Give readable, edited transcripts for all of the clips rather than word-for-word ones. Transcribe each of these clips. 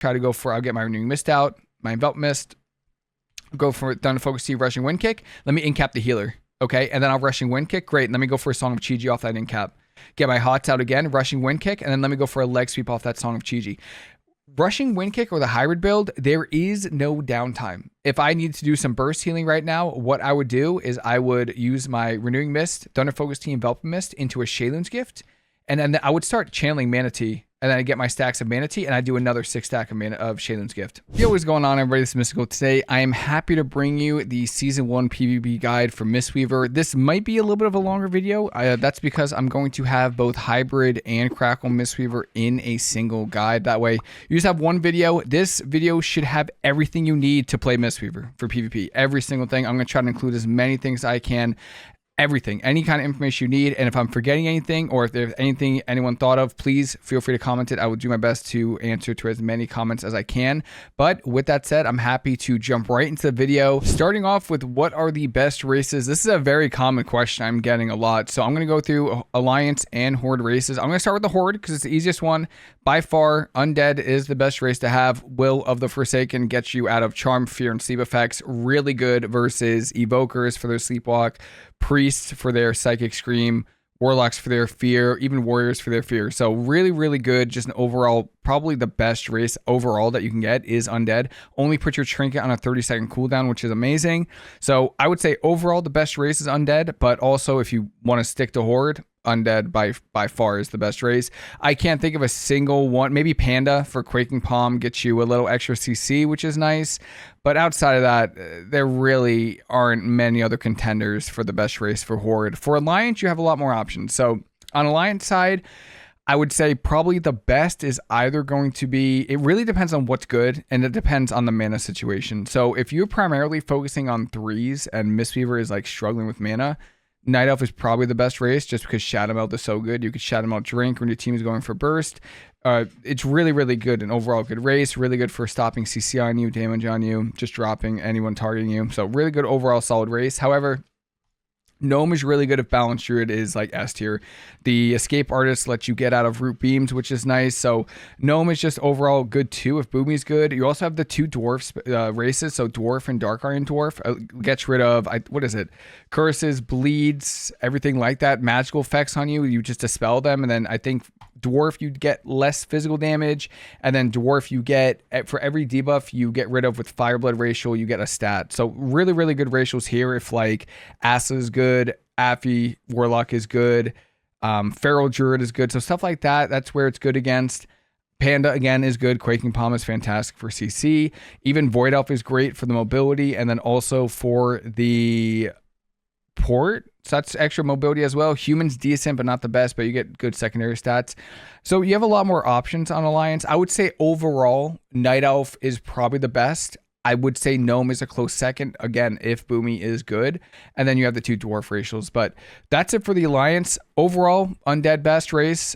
try to go for, I'll get my Renewing Mist out, my Envelop Mist, go for Thunder Focus Tea, Rushing Wind Kick. Let me incap the healer, okay? And then I'll Rushing Wind Kick. Great. Let me go for a Song of Chi-Ji off that incap. Get my Hots out again, Rushing Wind Kick, and then let me go for a Leg Sweep off that Song of Chi-Ji. Rushing Wind Kick or the hybrid build, there is no downtime. If I need to do some burst healing right now, what I would do is I would use my Renewing Mist, Thunder Focus Tea, Envelop Mist into a Shaylin's Gift, and then I would start channeling Mana Tea, and then I get my stacks of Mana Tea, and I do another 6 stack of Shaylin's Gift. Yo, what's going on, everybody? This is Mystical. Today, I am happy to bring you the Season 1 PvP guide for Mistweaver. This might be a little bit of a longer video. That's because I'm going to have both Hybrid and Crackle Mistweaver in a single guide. That way, you just have one video. This video should have everything you need to play Mistweaver for PvP. Every single thing. I'm going to try to include as many things as I can. Everything, any kind of information you need. And if I'm forgetting anything or if there's anything anyone thought of, please feel free to comment it. I will do my best to answer to as many comments as I can. But with that said, I'm happy to jump right into the video. Starting off with what are the best races? This is a very common question I'm getting a lot. So I'm going to go through Alliance and Horde races. I'm going to start with the Horde because it's the easiest one. By far, Undead is the best race to have. Will of the Forsaken gets you out of Charm, Fear, and Sleep effects. Really good versus Evokers for their Sleepwalk, Priests for their Psychic Scream, Warlocks for their Fear, even Warriors for their Fear. So really, really good. Just an overall, probably the best race overall that you can get is Undead. Only put your Trinket on a 30-second cooldown, which is amazing. So I would say overall the best race is Undead, but also if you want to stick to Horde, Undead by far is the best race. I can't think of a single one. Maybe Panda for Quaking Palm gets you a little extra CC, which is nice. But outside of that, there really aren't many other contenders for the best race for Horde. For Alliance, you have a lot more options. So on Alliance side, I would say probably the best is either going to be, it really depends on what's good, and it depends on the mana situation. So if you're primarily focusing on 3s and Mistweaver is like struggling with mana, Night Elf is probably the best race just because Shadow Melt is so good. You could Shadow Melt Drink when your team is going for burst. It's really, really good. An overall good race. Really good for stopping CC on you, damage on you, just dropping anyone targeting you. So really good overall solid race. However, Gnome is really good if Balanced Druid is like S tier. The Escape Artist lets you get out of Root Beams, which is nice. So Gnome is just overall good too if Boomy's good. You also have the 2 Dwarf races. So Dwarf and Dark Iron Dwarf gets rid of, what is it? Curses, bleeds, everything like that. Magical effects on you. You just dispel them. And then I think Dwarf, you get less physical damage. And then Dwarf, you get, for every debuff you get rid of with Fireblood racial, you get a stat. So really, really good racials here if like Asa is good, Affy, Warlock is good, Feral Druid is good. So stuff like that, that's where it's good against. Panda, again, is good. Quaking Palm is fantastic for CC. Even Void Elf is great for the mobility. And then also for the port. So that's extra mobility as well. Human's decent, but not the best, but you get good secondary stats. So you have a lot more options on Alliance. I would say overall, Night Elf is probably the best. I would say Gnome is a close second, again, if Boomy is good. And then you have the 2 Dwarf racials. But that's it for the Alliance. Overall, Undead best race.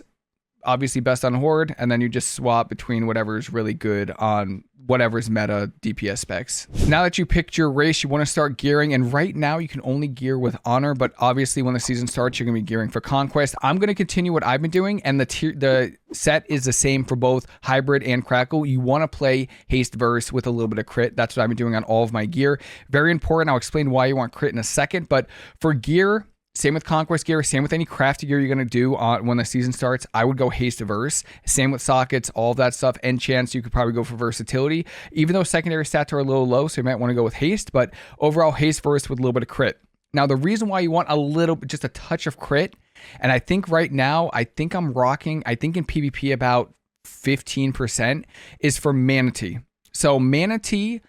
Obviously best on Horde, and then you just swap between whatever's really good on whatever's meta DPS specs. Now that you picked your race, you want to start gearing, and right now you can only gear with Honor, but obviously when the season starts, you're going to be gearing for Conquest. I'm going to continue what I've been doing, and the set is the same for both Hybrid and Crackle. You want to play Haste Verse with a little bit of crit. That's what I've been doing on all of my gear. Very important. I'll explain why you want crit in a second, but for gear, same with Conquest gear, same with any crafty gear you're going to do when the season starts. I would go Haste Verse. Same with sockets, all of that stuff. Enchants, you could probably go for versatility. Even though secondary stats are a little low, so you might want to go with Haste, but overall Haste Verse with a little bit of crit. Now, the reason why you want a little, just a touch of crit, and I think right now, I think I'm rocking, I think in PvP about 15%, is for Mana Tea. So Mana Tea,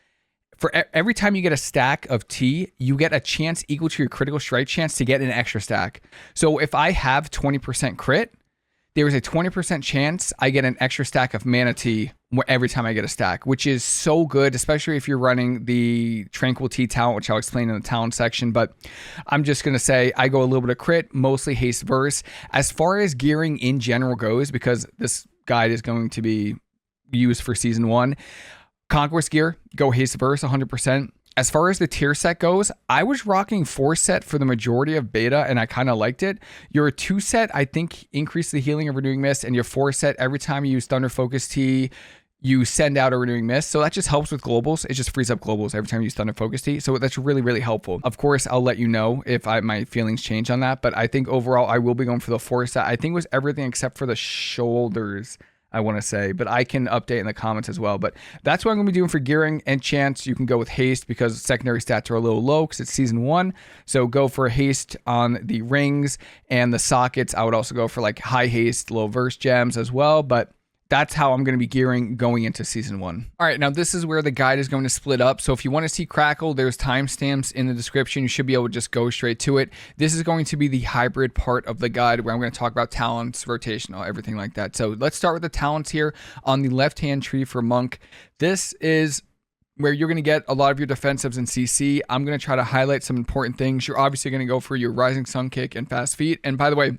for every time you get a stack of tea, you get a chance equal to your critical strike chance to get an extra stack. So if I have 20% crit, there is a 20% chance I get an extra stack of Mana Tea every time I get a stack, which is so good, especially if you're running the Tranquil Tea talent, which I'll explain in the talent section. But I'm just going to say I go a little bit of crit, mostly Haste Verse. As far as gearing in general goes, because this guide is going to be used for Season 1, Conquest gear, go Haste Verse 100%. As far as the tier set goes, I was rocking 4 set for the majority of beta, and I kind of liked it. Your 2 set, I think, increased the healing of Renewing Mist, and your 4 set, every time you use Thunder Focus Tea, you send out a renewing mist. So that just helps with globals. It just frees up globals every time you use Thunder Focus Tea. So that's really, really helpful. Of course, I'll let you know if my feelings change on that. But I think overall, I will be going for the 4 set. I think it was everything except for the shoulders, I want to say, but I can update in the comments as well. But that's what I'm going to be doing for gearing. Enchants, you can go with haste because secondary stats are a little low because it's season 1. So go for haste on the rings and the sockets. I would also go for like high haste, low verse gems as well. But that's how I'm going to be gearing going into season 1. All right, now this is where the guide is going to split up. So if you want to see Crackle, there's timestamps in the description. You should be able to just go straight to it. This is going to be the hybrid part of the guide where I'm going to talk about talents, rotational, everything like that. So let's start with the talents here on the left-hand tree for Monk. This is where you're going to get a lot of your defensives and CC. I'm going to try to highlight some important things. You're obviously going to go for your Rising Sun Kick and Fast Feet. And by the way,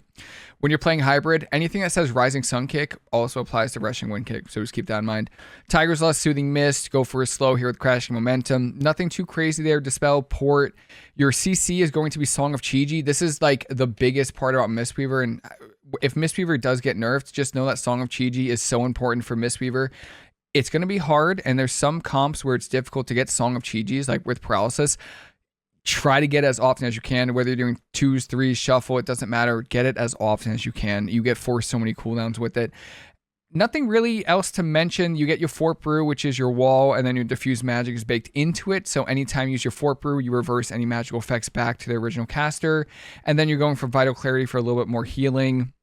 when you're playing hybrid, anything that says Rising Sun Kick also applies to Rushing Wind Kick. So just keep that in mind. Tiger's Lust, Soothing Mist. Go for a slow here with Crashing Momentum. Nothing too crazy there. Dispel, Port. Your CC is going to be Song of Chi-Ji. This is like the biggest part about Mistweaver. And if Mistweaver does get nerfed, just know that Song of Chi-Ji is so important for Mistweaver. It's going to be hard, and there's some comps where it's difficult to get Song of Chi-Jis, like with Paralysis. Try to get it as often as you can, whether you're doing 2s, 3s, shuffle, it doesn't matter. Get it as often as you can. You get forced so many cooldowns with it. Nothing really else to mention. You get your Fort Brew, which is your wall, and then your Diffuse Magic is baked into it. So anytime you use your Fort Brew, you reverse any magical effects back to the original caster. And then you're going for Vital Clarity for a little bit more healing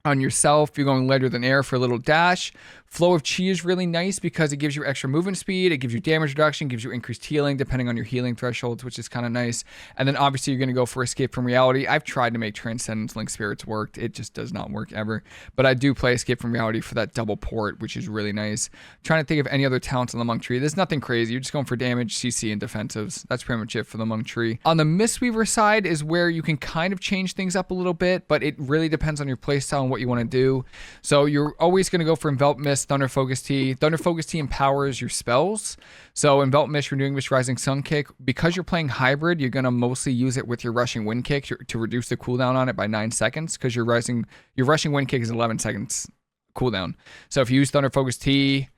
on yourself. You're going lighter than air for a little dash. Flow of Chi is really nice because it gives you extra movement speed, it gives you damage reduction, gives you increased healing depending on your healing thresholds, which is kind of nice. And then obviously you're going to go for Escape from Reality. I've tried to make Transcendence Link Spirits work. It just does not work ever. But I do play Escape from Reality for that double port, which is really nice. I'm trying to think of any other talents on the Monk tree. There's nothing crazy. You're just going for damage, CC, and defensives. That's pretty much it for the Monk tree. On the Mistweaver side is where you can kind of change things up a little bit, but it really depends on your playstyle and what you want to do. So you're always going to go for Envelop Mist, Thunder Focus Tea. Thunder Focus Tea empowers your spells. So Envelop Mist, Renewing Mist, Rising Sun Kick. Because you're playing hybrid, you're going to mostly use it with your Rushing Wind Kick to reduce the cooldown on it by 9 seconds because your Rushing Wind Kick is 11 seconds cooldown. So if you use Thunder Focus Tea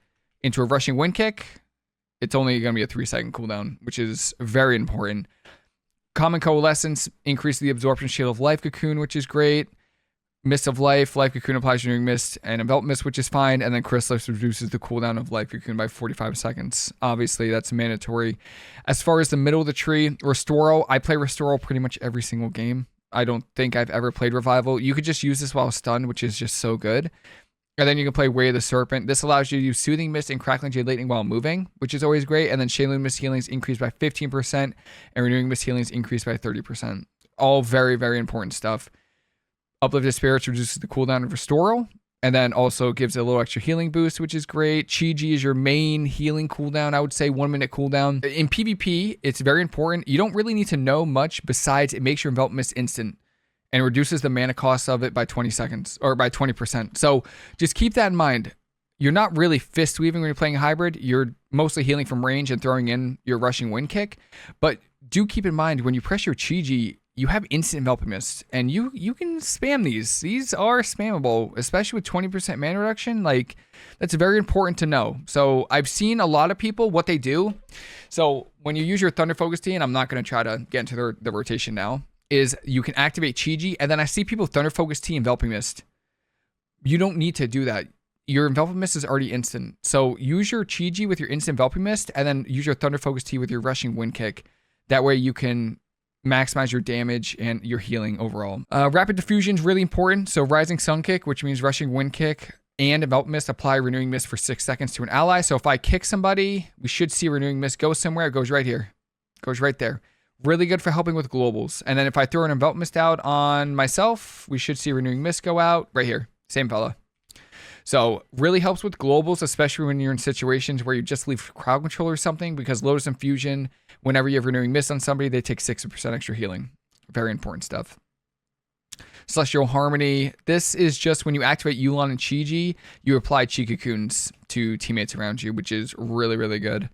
into a Rushing Wind Kick, it's only going to be a 3-second cooldown, which is very important. Common Coalescence increases the absorption shield of Life Cocoon, which is great. Mist of Life, Life Cocoon applies Renewing Mist and Envelop Mist, which is fine. And then Chrysalis reduces the cooldown of Life Cocoon by 45 seconds. Obviously, that's mandatory. As far as the middle of the tree, Restoral, I play Restoral pretty much every single game. I don't think I've ever played Revival. You could just use this while stunned, which is just so good. And then you can play Way of the Serpent. This allows you to use Soothing Mist and Crackling Jade Lightning while moving, which is always great. And then Shailene Mist healings increased by 15%, and Renewing Mist healings increased by 30%. All very, very important stuff. Uplifted Spirits reduces the cooldown of Restoral, and then also gives a little extra healing boost, which is great. Chi-Ji is your main healing cooldown. I would say 1 minute cooldown. In PvP, it's very important. You don't really need to know much besides it makes your Envelop Mist instant and reduces the mana cost of it by 20 seconds or by 20%. So just keep that in mind. You're not really fist weaving when you're playing hybrid. You're mostly healing from range and throwing in your Rushing Wind Kick. But do keep in mind when you press your Chi-Ji, you have instant Envelop Mist, and you can spam these. These are spammable, especially with 20% mana reduction. Like, that's very important to know. So I've seen a lot of people, what they do. So when you use your Thunder Focus Tea, and I'm not going to try to get into the rotation now, is you can activate Chi-Ji, and then I see people Thunder Focus Tea Enveloping Mist. You don't need to do that. Your Enveloping Mist is already instant. So use your Chi-Ji with your instant Enveloping Mist, and then use your Thunder Focus Tea with your Rushing Wind Kick. That way you can maximize your damage and your healing overall. Rapid Diffusion is really important. So Rising Sun Kick, which means Rushing Wind Kick, and Envelop Mist, apply Renewing Mist for 6 seconds to an ally. So if I kick somebody, we should see Renewing Mist go somewhere. It goes right here. It goes right there. Really good for helping with globals. And then if I throw an Envelop Mist out on myself, we should see Renewing Mist go out right here. Same fella. So really helps with globals, especially when you're in situations where you just leave crowd control or something, because Lotus Infusion, whenever you have Renewing Mist on somebody, they take 6% extra healing. Very important stuff. Celestial Harmony. This is just when you activate Yulon and Chi-Ji, you apply Chi Cocoons to teammates around you, which is really, really good.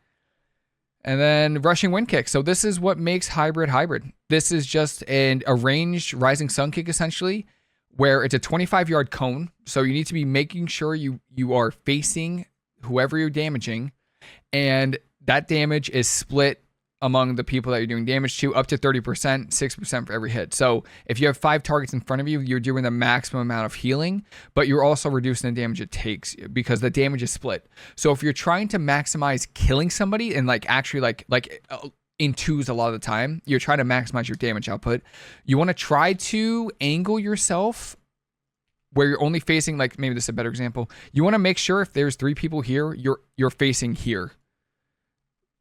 And then Rushing Wind Kick. So this is what makes hybrid hybrid. This is just a ranged Rising Sun Kick, essentially, where it's a 25-yard cone. So you need to be making sure you are facing whoever you're damaging, and that damage is split among the people that you're doing damage to up to 30%, 6% for every hit. So if you have 5 targets in front of you, you're doing the maximum amount of healing, but you're also reducing the damage it takes because the damage is split. So if you're trying to maximize killing somebody and like actually like in twos a lot of the time, you're trying to maximize your damage output. You want to try to angle yourself where you're only facing, like maybe this is a better example. You want to make sure if there's 3 people here, you're facing here.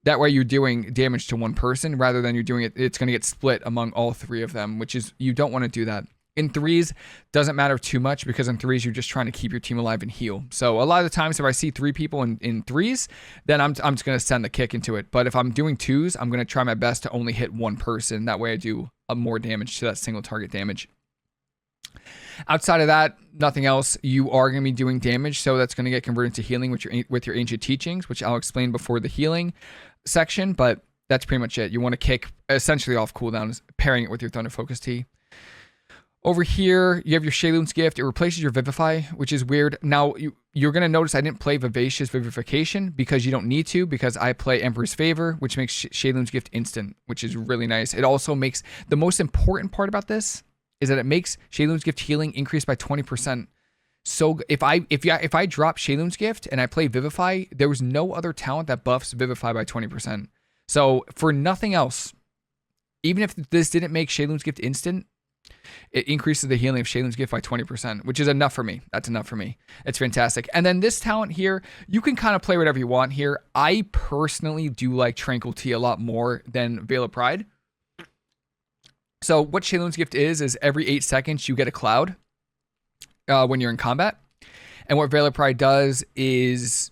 That way you're doing damage to one person rather than you're doing it. It's going to get split among all 3 of them, which is, you don't want to do that. In threes, doesn't matter too much because in threes, you're just trying to keep your team alive and heal. So a lot of the times if I see 3 people in threes, then I'm just going to send the kick into it. But if I'm doing twos, I'm going to try my best to only hit one person. That way I do more damage to that single target damage. Outside of that, nothing else. You are going to be doing damage, so that's going to get converted to healing with your ancient teachings, which I'll explain before the healing section, but that's pretty much it. You want to kick essentially off cooldowns, pairing it with your Thunder Focus Tea. Over here, you have your Shayloon's Gift. It replaces your Vivify, which is weird. Now, you're going to notice I didn't play Vivacious Vivification because you don't need to, because I play Emperor's Favor, which makes Shayloon's Gift instant, which is really nice. It also makes, the most important part about this is that it makes Shayloon's Gift healing increase by 20%. So if I drop Shayloon's Gift and I play Vivify, there was no other talent that buffs Vivify by 20%. So for nothing else, even if this didn't make Shayloon's Gift instant, it increases the healing of Shayloon's Gift by 20%, which is enough for me. That's enough for me. It's fantastic. And then this talent here, you can kind of play whatever you want here. I personally do like Tranquil Tea a lot more than Veil of Pride. So what Shayloon's Gift is every 8 seconds you get a cloud when you're in combat. And what Veil of Pride does is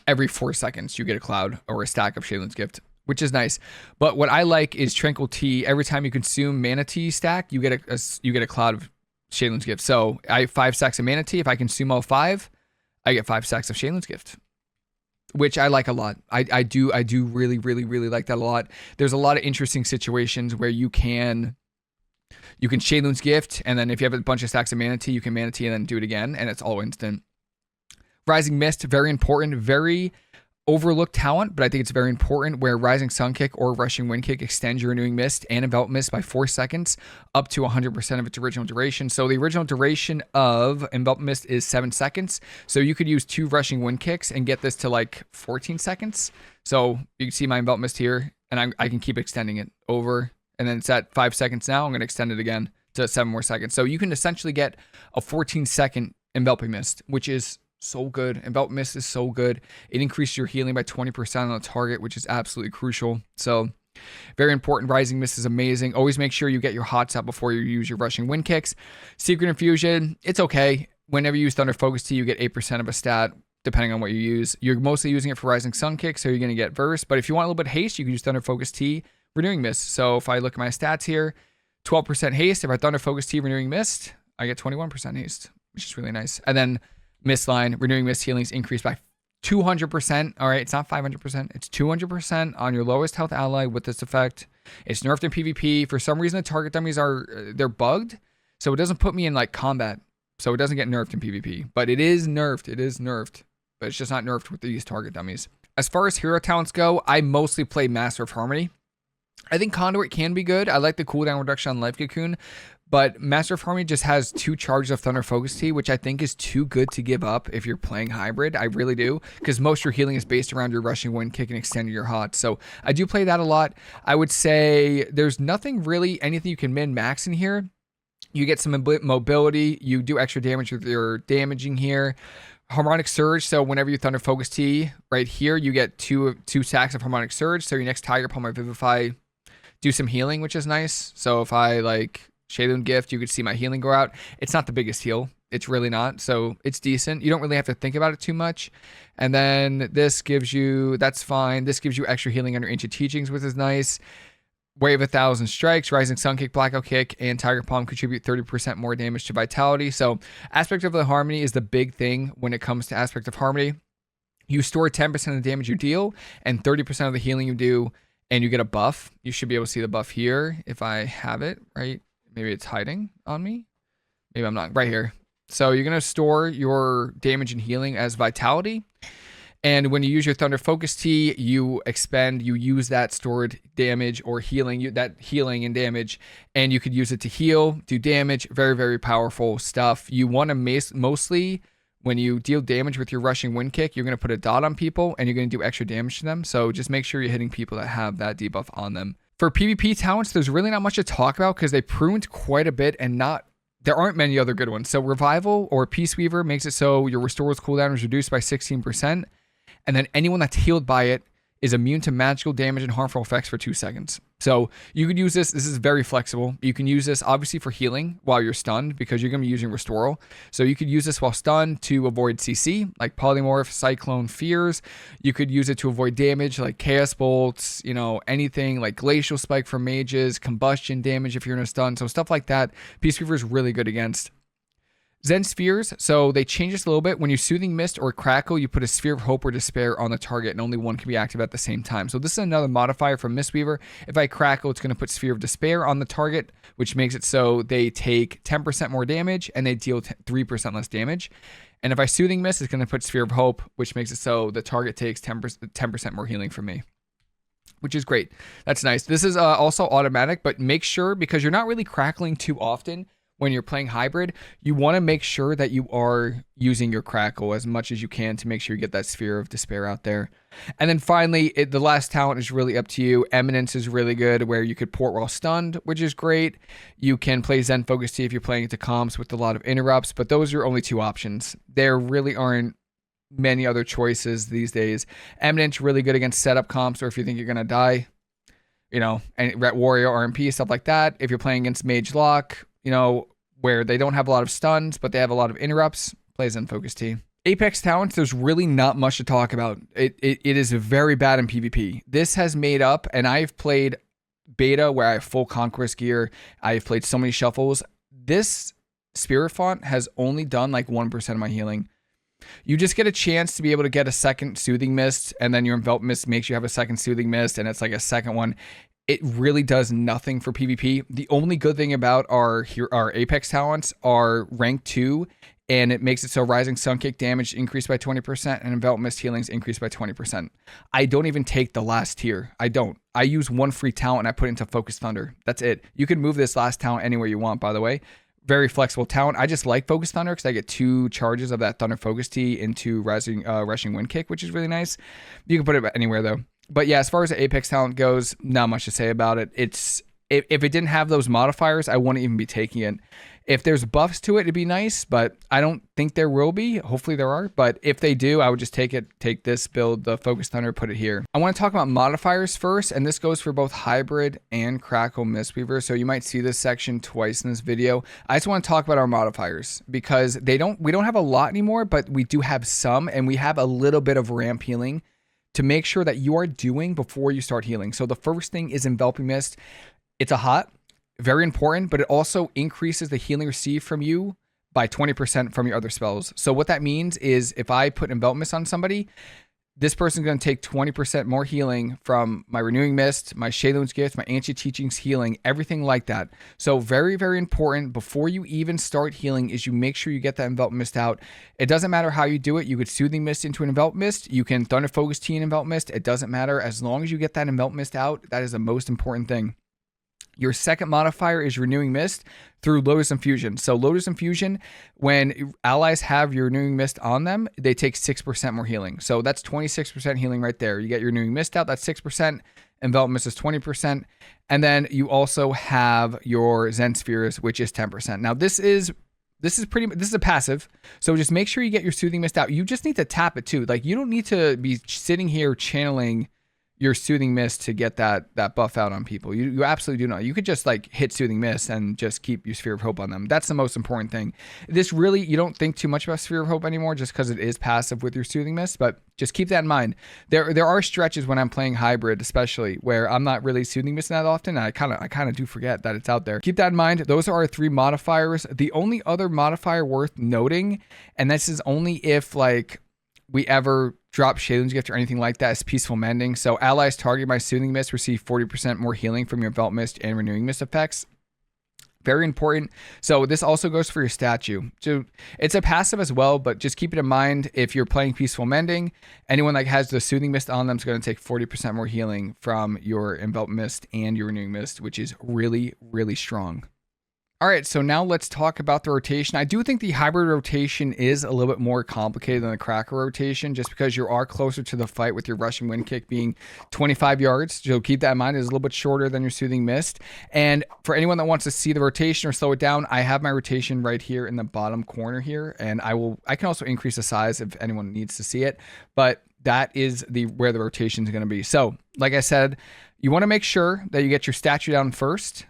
every 4 seconds you get a cloud or a stack of Shayloon's Gift, which is nice. But what I like is Tranquil Tea. Every time you consume Mana Tea stack, you get a cloud of Shayloon's Gift. So I have 5 stacks of Mana Tea. If I consume all 5, I get 5 stacks of Shayloon's Gift, which I like a lot. I do really, really, really like that a lot. There's a lot of interesting situations where you can Shayloon's Gift, and then if you have a bunch of stacks of Mana Tea, you can Mana Tea and then do it again, and it's all instant. Rising Mist, very important, very overlooked talent, but I think it's very important, where Rising Sun Kick or Rushing Wind Kick extends your Renewing Mist and Envelop Mist by 4 seconds up to 100% of its original duration. So the original duration of Envelop Mist is 7 seconds. So you could use 2 Rushing Wind Kicks and get this to like 14 seconds. So you can see my Envelop Mist here, and I can keep extending it over. And then it's at 5 seconds now. I'm going to extend it again to 7 more seconds. So you can essentially get a 14-second Enveloping Mist, which is so good. Envelop Mist is so good. It increases your healing by 20% on the target, which is absolutely crucial. So very important. Rising Mist is amazing. Always make sure you get your hots out before you use your Rushing Wind Kicks. Secret Infusion, it's okay. Whenever you use Thunder Focus Tea, you get 8% of a stat, depending on what you use. You're mostly using it for Rising Sun Kick, so you're going to get Verse. But if you want a little bit of haste, you can use Thunder Focus Tea, Renewing Mist. So if I look at my stats here, 12% haste. If I Thunder Focus Tea, Renewing Mist, I get 21% haste, which is really nice. And then Mist line, Renewing Mist healings increased by 200%. All right, it's not 500%. It's 200% on your lowest health ally with this effect. It's nerfed in PvP. For some reason, the target dummies they're bugged, so it doesn't put me in like combat. So it doesn't get nerfed in PvP, but it is nerfed. It is nerfed, but it's just not nerfed with these target dummies. As far as hero talents go, I mostly play Master of Harmony. I think Conduit can be good. I like the cooldown reduction on Life Cocoon, but Master of Harmony just has 2 charges of Thunder Focus Tea, which I think is too good to give up if you're playing hybrid. I really do, because most of your healing is based around your Rushing Wind Kick and extending your hot. So I do play that a lot. I would say there's nothing really, anything you can min-max in here. You get some mobility. You do extra damage with your damaging here. Harmonic Surge, so whenever you Thunder Focus Tea, right here, you get two stacks of Harmonic Surge. So your next Tiger Palm or Vivify, do some healing, which is nice. So if I like Shayloon Gift, you could see my healing go out. It's not the biggest heal. It's really not. So it's decent. You don't really have to think about it too much. And then this gives you, that's fine. This gives you extra healing under Ancient Teachings, which is nice. Wave 1,000 Strikes, Rising Sun Kick, Blackout Kick, and Tiger Palm contribute 30% more damage to Vitality. So Aspect of the Harmony is the big thing when it comes to Aspect of Harmony. You store 10% of the damage you deal and 30% of the healing you do, and you get a buff. You should be able to see the buff here if I have it, right? Maybe it's hiding on me. Maybe I'm not. Right here. So you're going to store your damage and healing as Vitality. And when you use your Thunder Focus Tea, you use that stored damage or healing, that healing and damage, and you could use it to heal, do damage. Very, very powerful stuff. You want to mostly, when you deal damage with your rushing wind kick, you're going to put a dot on people and you're going to do extra damage to them. So just make sure you're hitting people that have that debuff on them. For PvP talents, there's really not much to talk about because they pruned quite a bit and there aren't many other good ones. So Revival or Mistweaver makes it so your Restore's cooldown is reduced by 16%. And then anyone that's healed by it is immune to magical damage and harmful effects for 2 seconds. So you could use this. This is very flexible. You can use this obviously for healing while you're stunned because you're going to be using Restoral. So you could use this while stunned to avoid CC, like Polymorph, Cyclone, Fears. You could use it to avoid damage like Chaos Bolts, anything like Glacial Spike for mages, Combustion damage if you're in a stun. So stuff like that, Peacekeeper is really good against. Zen Spheres, so they change this a little bit. When you Soothing Mist or Crackle, you put a Sphere of Hope or Despair on the target, and only one can be active at the same time. So this is another modifier from Mistweaver. If I Crackle, it's going to put Sphere of Despair on the target, which makes it so they take 10% more damage, and they deal 3% less damage. And if I Soothing Mist, it's going to put Sphere of Hope, which makes it so the target takes 10% more healing from me, which is great. That's nice. This is also automatic, but make sure, because you're not really crackling too often, when you're playing hybrid, you want to make sure that you are using your Crackle as much as you can to make sure you get that Sphere of Despair out there. And then finally, the last talent is really up to you. Eminence is really good, where you could port while stunned, which is great. You can play Zen Focus Tea if you're playing into comps with a lot of interrupts, but those are only 2 options. There really aren't many other choices these days. Eminence really good against setup comps, or if you think you're going to die, and Ret Warrior, RMP, stuff like that. If you're playing against Mage Lock, where they don't have a lot of stuns, but they have a lot of interrupts, plays in Focus Tea. Apex talents, there's really not much to talk about. It is very bad in PvP. This has made up, and I've played beta where I have full Conquest gear. I've played so many shuffles. This Spirit Font has only done like 1% of my healing. You just get a chance to be able to get a second Soothing Mist, and then your Envelop Mist makes you have a second Soothing Mist, and it's like a second one. It really does nothing for PvP. The only good thing about our Apex talents are rank 2, and it makes it so Rising Sun Kick damage increased by 20% and Envelop Mist healings increased by 20%. I don't even take the last tier. I don't. I use one free talent and I put it into Focus Thunder. That's it. You can move this last talent anywhere you want, by the way. Very flexible talent. I just like Focus Thunder because I get 2 charges of that Thunder Focus Tea into Rushing Wind Kick, which is really nice. You can put it anywhere though. But yeah, as far as the Apex talent goes, not much to say about it. If it didn't have those modifiers, I wouldn't even be taking it. If there's buffs to it, it'd be nice, but I don't think there will be. Hopefully there are, but if they do, I would just take this build, the Focus Thunder, put it here. I want to talk about modifiers first, and this goes for both Hybrid and Crackle Mistweaver, so you might see this section twice in this video. I just want to talk about our modifiers because we don't have a lot anymore, but we do have some, and we have a little bit of ramp healing to make sure that you are doing before you start healing. So the first thing is Enveloping Mist. It's a hot, very important, but it also increases the healing received from you by 20% from your other spells. So what that means is if I put Envelop Mist on somebody, this person's going to take 20% more healing from my Renewing Mist, my Shayloon's Gift, my Ancient Teachings healing, everything like that. So very, very important before you even start healing is you make sure you get that Envelop Mist out. It doesn't matter how you do it. You could Soothing Mist into an Envelop Mist. You can Thunder Focus Tea and Envelop Mist. It doesn't matter. As long as you get that Envelop Mist out, that is the most important thing. Your second modifier is Renewing Mist through Lotus Infusion. So Lotus Infusion, when allies have your Renewing Mist on them, they take 6% more healing. So that's 26% healing right there. You get your Renewing Mist out, that's 6%. Envelop Mist is 20%. And then you also have your Zen Spheres, which is 10%. Now this is a passive. So just make sure you get your Soothing Mist out. You just need to tap it too. Like you don't need to be sitting here channeling your Soothing Mist to get that buff out on people. You absolutely do not. You could just like hit Soothing Mist and just keep your Sphere of Hope on them. That's the most important thing. This really, you don't think too much about Sphere of Hope anymore just because it is passive with your Soothing Mist, but just keep that in mind. There are stretches when I'm playing hybrid, especially where I'm not really Soothing Mist that often. And I kind of do forget that it's out there. Keep that in mind. Those are our 3 modifiers. The only other modifier worth noting, and this is only if like we ever drop Shayloon's Gift or anything like that, is Peaceful Mending. So allies targeted by Soothing Mist receive 40% more healing from your Envelop Mist and Renewing Mist effects. Very important. So this also goes for your statue. So it's a passive as well, but just keep it in mind if you're playing Peaceful Mending, anyone that has the Soothing Mist on them is going to take 40% more healing from your Envelop Mist and your Renewing Mist, which is really, really strong. All right, so now let's talk about the rotation. I do think the hybrid rotation is a little bit more complicated than the Crackle rotation, just because you are closer to the fight with your Rushing Wind Kick being 25 yards. So keep that in mind. It's a little bit shorter than your Soothing Mist. And for anyone that wants to see the rotation or slow it down, I have my rotation right here in the bottom corner here, and I can also increase the size if anyone needs to see it. But that is where the rotation is going to be. So, like I said, you want to make sure that you get your statue down first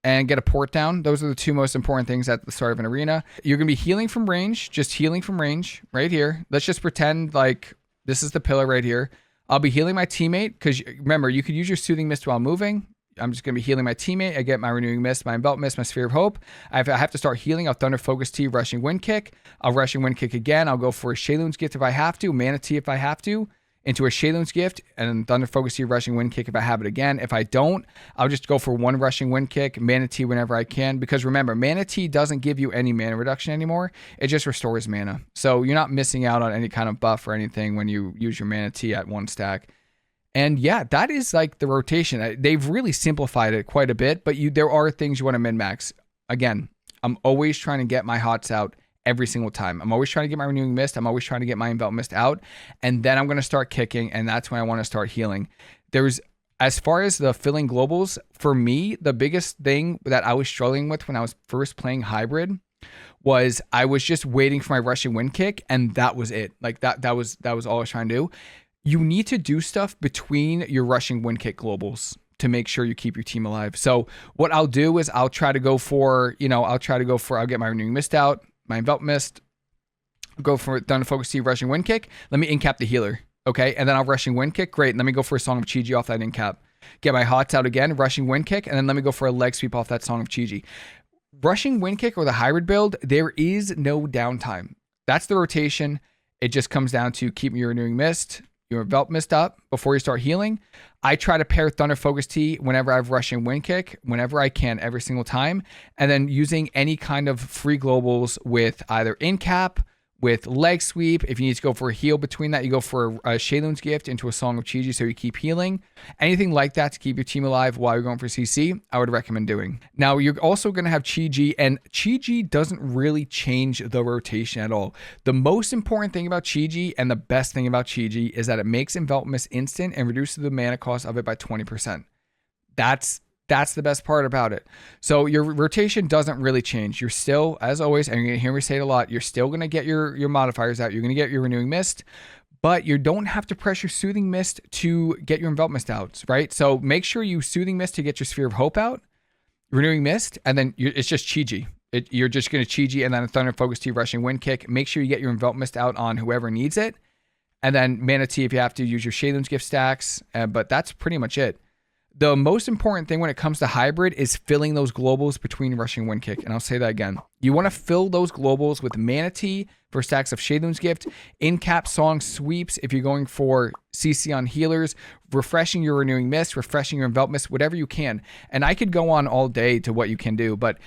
and get a port down. Those are the two most important things at the start of an arena. You're going to be healing from range, just healing from range right here. Let's just pretend like this is the pillar right here. I'll be healing my teammate because remember, you could use your Soothing Mist while moving. I'm just going to be healing my teammate. I get my Renewing Mist, my Envelop Mist, my Sphere of Hope. I have to start healing. I'll Thunder Focus Tea, Rushing Wind Kick. I'll Rushing Wind Kick again. I'll go for a Shayloon's Gift if I have to, Mana Tea if I have to, into a Shayloon's Gift, and Thunder Focus Tea, Rushing Wind Kick if I have it again. If I don't, I'll just go for one Rushing Wind Kick, Mana Tea whenever I can, because remember, Mana Tea doesn't give you any mana reduction anymore. It just restores mana. So you're not missing out on any kind of buff or anything when you use your Mana Tea at one stack. And yeah, that is like the rotation. They've really simplified it quite a bit, but there are things you want to min-max. Again, I'm always trying to get my hots out every single time. I'm always trying to get my Renewing Mist. I'm always trying to get my Envelop Mist out. And then I'm going to start kicking. And that's when I want to start healing. As far as the filling globals, for me, the biggest thing that I was struggling with when I was first playing hybrid was I was just waiting for my Rushing Wind Kick. And that was it. Like that was all I was trying to do. You need to do stuff between your Rushing Wind Kick globals to make sure you keep your team alive. So what I'll do is I'll get my Renewing Mist out, my Envelop Mist, go for Thunder Focus Tea, Rushing Wind Kick. Let me incap the healer, okay? And then I'll Rushing Wind Kick. Great. Let me go for a Song of Chi-Ji off that incap. Get my hots out again, Rushing Wind Kick, and then let me go for a leg sweep off that Song of Chi-Ji. Rushing Wind Kick or the hybrid build, there is no downtime. That's the rotation. It just comes down to keeping your Renewing Mist, your Envelop Mist up before you start healing. I try to pair Thunder Focus Tea whenever I have Rushing Wind Kick, whenever I can, every single time. And then using any kind of free globals with either incap, with leg sweep. If you need to go for a heal between that, you go for a Shayloon's Gift into a Song of Chi-Ji so you keep healing. Anything like that to keep your team alive while you're going for CC, I would recommend doing. Now, you're also going to have Chi-Ji, and Chi-Ji doesn't really change the rotation at all. The most important thing about Chi-Ji and the best thing about Chi-Ji is that it makes Envelop Mist instant and reduces the mana cost of it by 20%. That's the best part about it. So your rotation doesn't really change. You're still, as always, and you're going to hear me say it a lot, you're still going to get your modifiers out. You're going to get your Renewing Mist, but you don't have to press your Soothing Mist to get your Envelop Mist out, right? So make sure you Soothing Mist to get your Sphere of Hope out, Renewing Mist, and then it's just Chi-Ji. You're just going to Chi-Ji and then a Thunder Focus Tea, Rushing Wind Kick. Make sure you get your Envelop Mist out on whoever needs it. And then Mana Tea if you have to, use your Shayloon's Gift stacks. But that's pretty much it. The most important thing when it comes to hybrid is filling those globals between Rushing Wind Kick. And I'll say that again. You want to fill those globals with Mana Tea for stacks of Shayloon's Gift, in-cap Song Sweeps if you're going for CC on healers, refreshing your Renewing Mist, refreshing your Envelop Mist, whatever you can. And I could go on all day to what you can do, but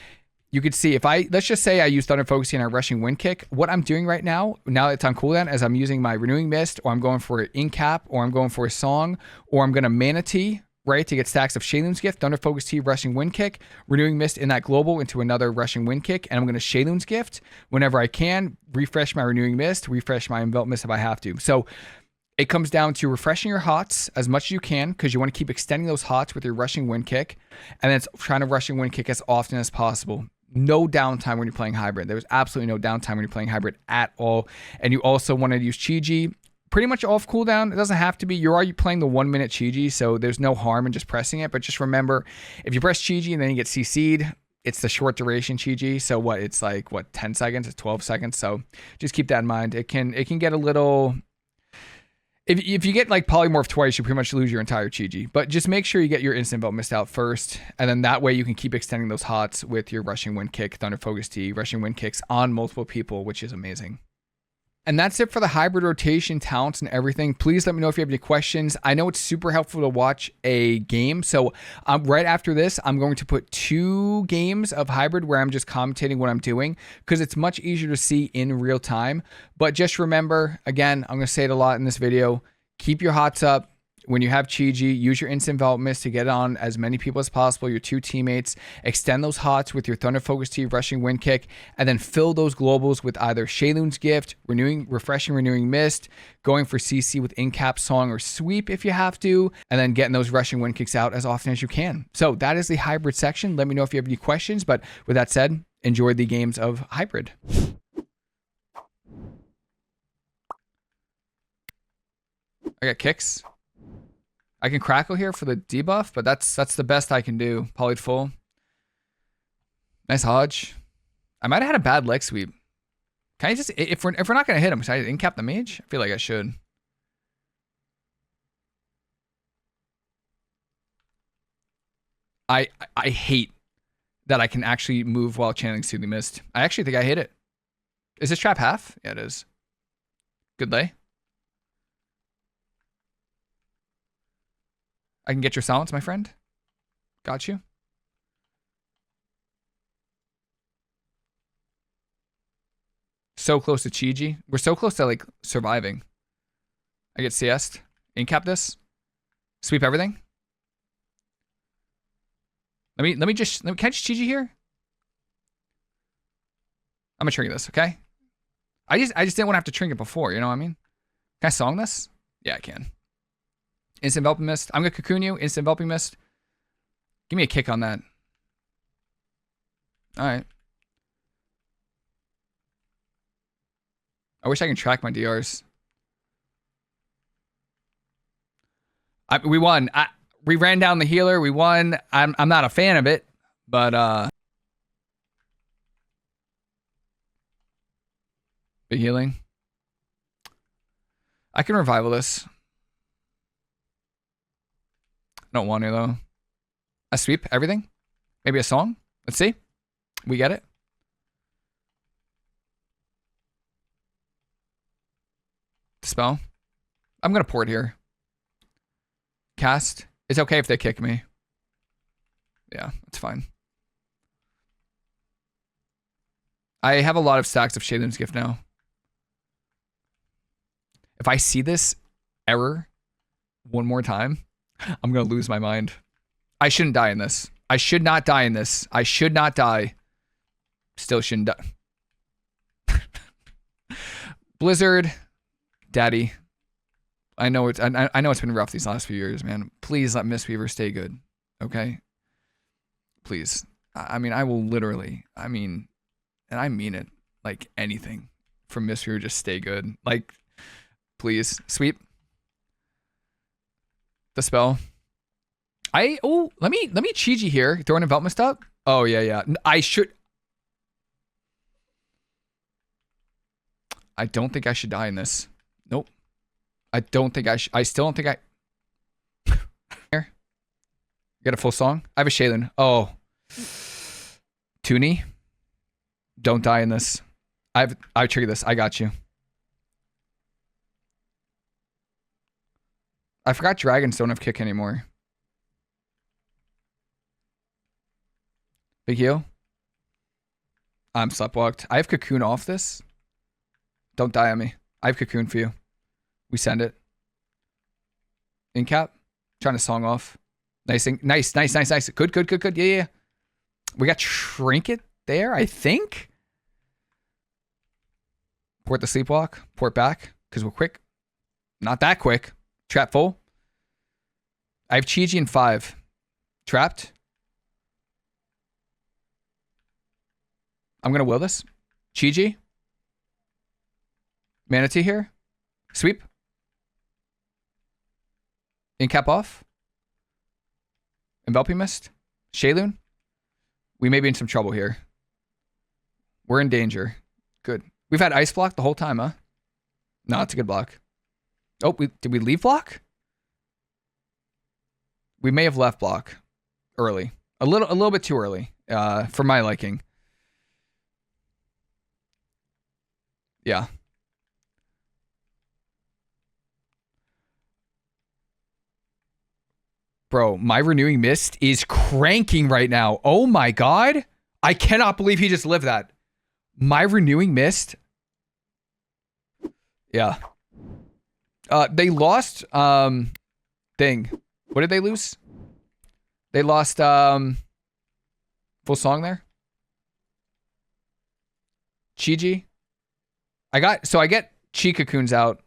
you could see let's just say I use Thunder Focus and a Rushing Wind Kick. What I'm doing right now that it's on cooldown, is I'm using my Renewing Mist, or I'm going for an in-cap, or I'm going for a Song, or I'm going to Mana Tea, right, to get stacks of Shayloon's Gift, Thunder Focus Tea, Rushing Wind Kick, Renewing Mist in that global into another Rushing Wind Kick, and I'm going to Shayloon's Gift whenever I can, refresh my Renewing Mist, refresh my Envelop Mist if I have to. So it comes down to refreshing your hots as much as you can, because you want to keep extending those hots with your Rushing Wind Kick, and then it's trying to Rushing Wind Kick as often as possible. No downtime when you're playing hybrid. There's absolutely no downtime when you're playing hybrid at all. And you also want to use Chi-Ji pretty much off cooldown. It doesn't have to be. You're already playing the 1 minute Chi-Ji, so there's no harm in just pressing it. But just remember, if you press Chi-Ji and then you get CC'd, it's the short duration Chi-Ji. So it's like 10 seconds? It's 12 seconds. So just keep that in mind. It can get a little. If you get like polymorph twice, you pretty much lose your entire Chi-Ji. But just make sure you get your instant Envelop Mist out first. And then that way you can keep extending those hots with your Rushing Wind Kick, Thunder Focus Tea, Rushing Wind Kicks on multiple people, which is amazing. And that's it for the hybrid rotation talents and everything. Please let me know if you have any questions. I know it's super helpful to watch a game. So right after this, I'm going to put 2 games of hybrid where I'm just commentating what I'm doing because it's much easier to see in real time. But just remember, again, I'm going to say it a lot in this video, keep your hots up. When you have Chi-Ji, use your instant envelop mist to get on as many people as possible, your 2 teammates, extend those hots with your Thunder Focus Tea, Rushing Wind Kick, and then fill those globals with either Shaylun's Gift, Refreshing Renewing Mist, going for CC with In-Cap Song or Sweep if you have to, and then getting those Rushing Wind Kicks out as often as you can. So that is the hybrid section. Let me know if you have any questions, but with that said, enjoy the games of hybrid. I got kicks. I can Crackle here for the debuff, but that's the best I can do. Polyed full. Nice Hodge. I might have had a bad leg sweep. Can I just, if we're not gonna hit him, should I in-cap the mage? I feel like I should. I hate that I can actually move while channeling Soothing Mist. I actually think I hit it. Is this trap half? Yeah, it is. Good lay. I can get your silence, my friend. Got you. So close to Chi-Ji. We're so close to like surviving. I get CS. In-cap this. Sweep everything. Can I just Chi-Ji here? I'm gonna trigger this, okay? I just didn't want to have to trigger it before, you know what I mean? Can I song this? Yeah, I can. Instant Enveloping Mist. I'm going to Cocoon you. Instant Enveloping Mist. Give me a kick on that. Alright. I wish I can track my DRs. We won. We ran down the healer. We won. I'm not a fan of it, but big healing. I can revival this. Don't want to though. I sweep everything. Maybe a song. Let's see. We get it. Spell. I'm gonna port here. Cast. It's okay if they kick me. Yeah, it's fine. I have a lot of stacks of Shaylun's Gift now. If I see this error one more time, I'm going to lose my mind. I shouldn't die in this. I should not die in this. I should not die. Still shouldn't die. Blizzard. Daddy. I know it's been rough these last few years, man. Please let Mistweaver stay good. Okay? Please. I mean, I will literally, and I mean it, like anything from Mistweaver, just stay good. Like, please. Sweep. The spell. Let me Chi-Ji here. Throw an Envelop Mist up. Oh yeah. I don't think I should die in this. Nope. I don't think I should. I still don't think I. Here. Get a full song. I have a Shaylin. Oh. Toonie. Don't die in this. I trigger this. I got you. I forgot dragons don't have kick anymore. Big heal. I'm sleptwalked. I have cocoon off this. Don't die on me. I have cocoon for you. We send it. In cap. Trying to song off. Nice. Good. Yeah. We got trinket there, I think. Port the sleepwalk. Port back. Because we're quick. Not that quick. Trap full. I have Chi-Ji in 5. Trapped. I'm going to will this. Chi-Ji. Manatee here. Sweep. In-cap off. Enveloping Mist. Shaylun. We may be in some trouble here. We're in danger. Good. We've had ice block the whole time, huh? No, it's a good block. Oh, did we leave block? We may have left block early. A little bit too early, for my liking. Yeah. Bro, my Renewing Mist is cranking right now. Oh my god. I cannot believe he just lived that. My Renewing Mist. Yeah. They lost thing. What did they lose? They lost full song there. Chi-Ji. I get Chi Cocoons out.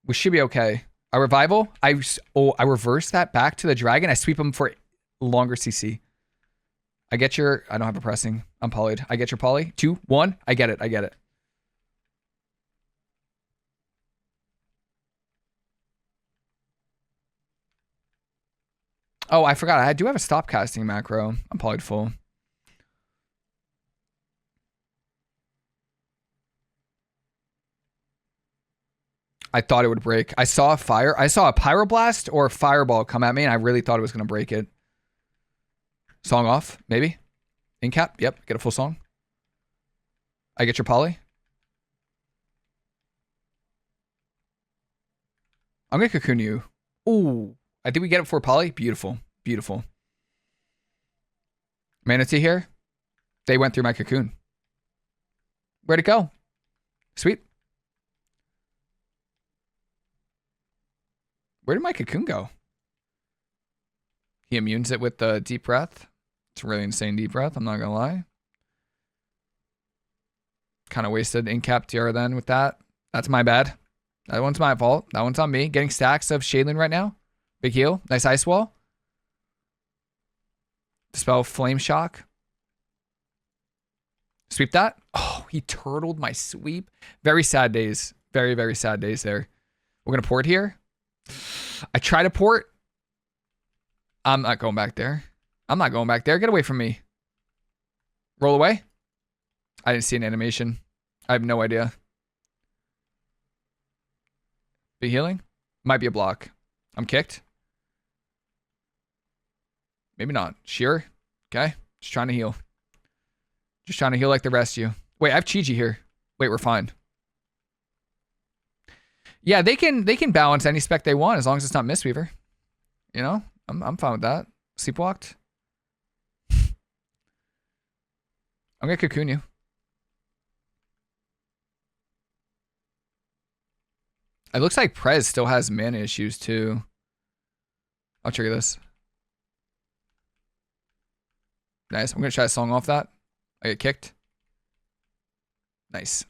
We should be okay. A revival. I reverse that back to the dragon. I sweep him for longer CC. I get your. I don't have a pressing. I'm polyed. I get your poly. 2, 1. I get it. I get it. Oh, I forgot. I do have a stop casting macro. I'm polyed full. I thought it would break. I saw a fire. I saw a pyroblast or a fireball come at me, and I really thought it was going to break it. Song off, maybe. In cap. Yep. Get a full song. I get your poly. I'm going to cocoon you. Ooh. I think we get it for poly. Beautiful. Beautiful. Manatee here. They went through my cocoon. Where'd it go? Sweet. Where did my cocoon go? He immunes it with the deep breath. It's a really insane deep breath. I'm not going to lie. Kind of wasted in-cap TR then with that. That's my bad. That one's my fault. That one's on me. Getting stacks of Shadeling right now. Big heal. Nice ice wall. Dispel Flame Shock. Sweep that. Oh, he turtled my sweep. Very sad days. Very, very sad days there. We're going to port here. I try to port. I'm not going back there. I'm not going back there. Get away from me. Roll away. I didn't see an animation. I have no idea. Big healing. Might be a block. I'm kicked. Maybe not. Sheer. Okay. Just trying to heal. Just trying to heal like the rest of you. Wait, I have Chi-Ji here. Wait, we're fine. Yeah, they can balance any spec they want as long as it's not Mistweaver. You know? I'm fine with that. Sleepwalked. I'm gonna cocoon you. It looks like Prez still has mana issues too. I'll trigger this. Nice. I'm gonna try to song off that. I get kicked. Nice.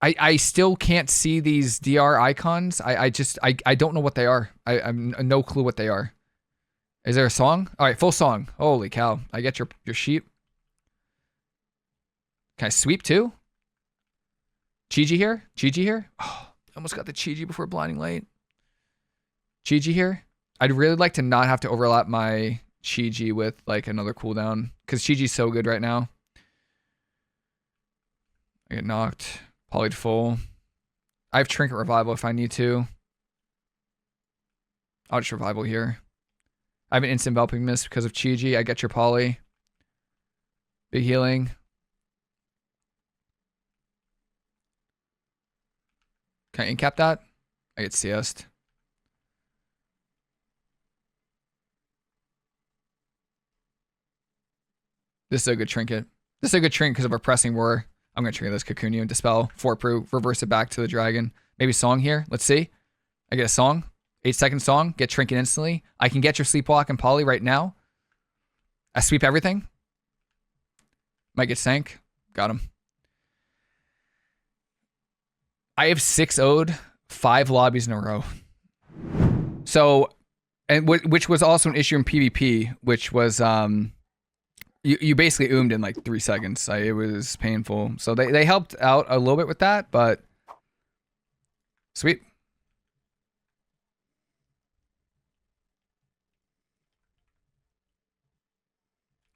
I still can't see these DR icons. I don't know what they are. I'm no clue what they are. Is there a song? All right, full song. Holy cow. I get your sheep. Can I sweep too? Chi-Ji here? Chi-Ji here? Oh, I almost got the Chi-Ji before blinding light. Chi-Ji here? I'd really like to not have to overlap my Chi-Ji with like another cooldown because Chi-Ji's so good right now. I get knocked. Polyed full. I have Trinket Revival if I need to. I'll just Revival here. I have an instant Enveloping Mist because of Chi-Ji. I get your poly. Big healing. Can I incap that? I get CS'd. This is a good trinket. This is a good trinket because of our pressing roar. I'm going to trigger this Cocoon you and Dispel. 4-proof. Reverse it back to the dragon. Maybe song here. Let's see. I get a song. 8-second song. Get trinket instantly. I can get your Sleepwalk and Poly right now. I sweep everything. Might get sank. Got him. I have 6-0'd 5 lobbies in a row. So, and which was also an issue in PvP, which was you basically oomed in like 3 seconds. It was painful. So they helped out a little bit with that, but sweet.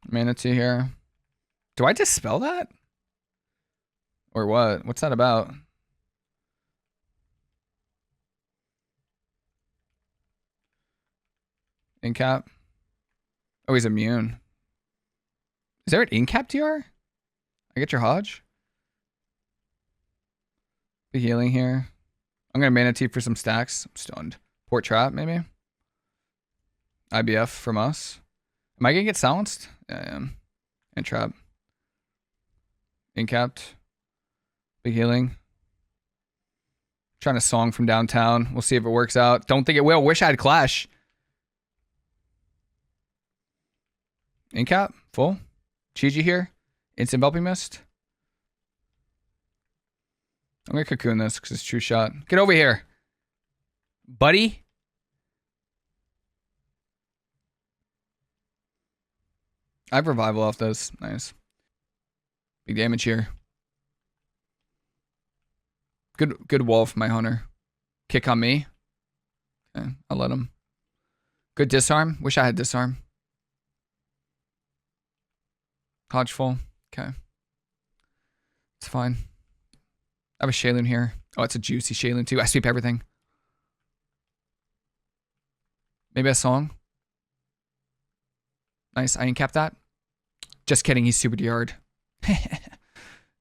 Manatee here. Do I dispel that? Or what? What's that about? Incap. Oh, he's immune. Is there an incap TR? I get your Hodge. Big healing here. I'm gonna Manatee for some stacks. I'm stunned. Port Trap, maybe? IBF from us. Am I gonna get silenced? Yeah, I am. And trap. Incapped. Big healing. Trying to song from downtown. We'll see if it works out. Don't think it will. Wish I had Clash. Incap. Full. Chi-Ji here. Instant Belping Mist. I'm going to cocoon this because it's true shot. Get over here. Buddy. I have revival off this. Nice. Big damage here. Good wall for my hunter. Kick on me. Okay, I'll let him. Good disarm. Wish I had disarm. Hodge full. Okay. It's fine. I have a Shaylin here. Oh, it's a juicy Shaylin too. I sweep everything. Maybe a song. Nice. I incap that. Just kidding. He's super DR'd.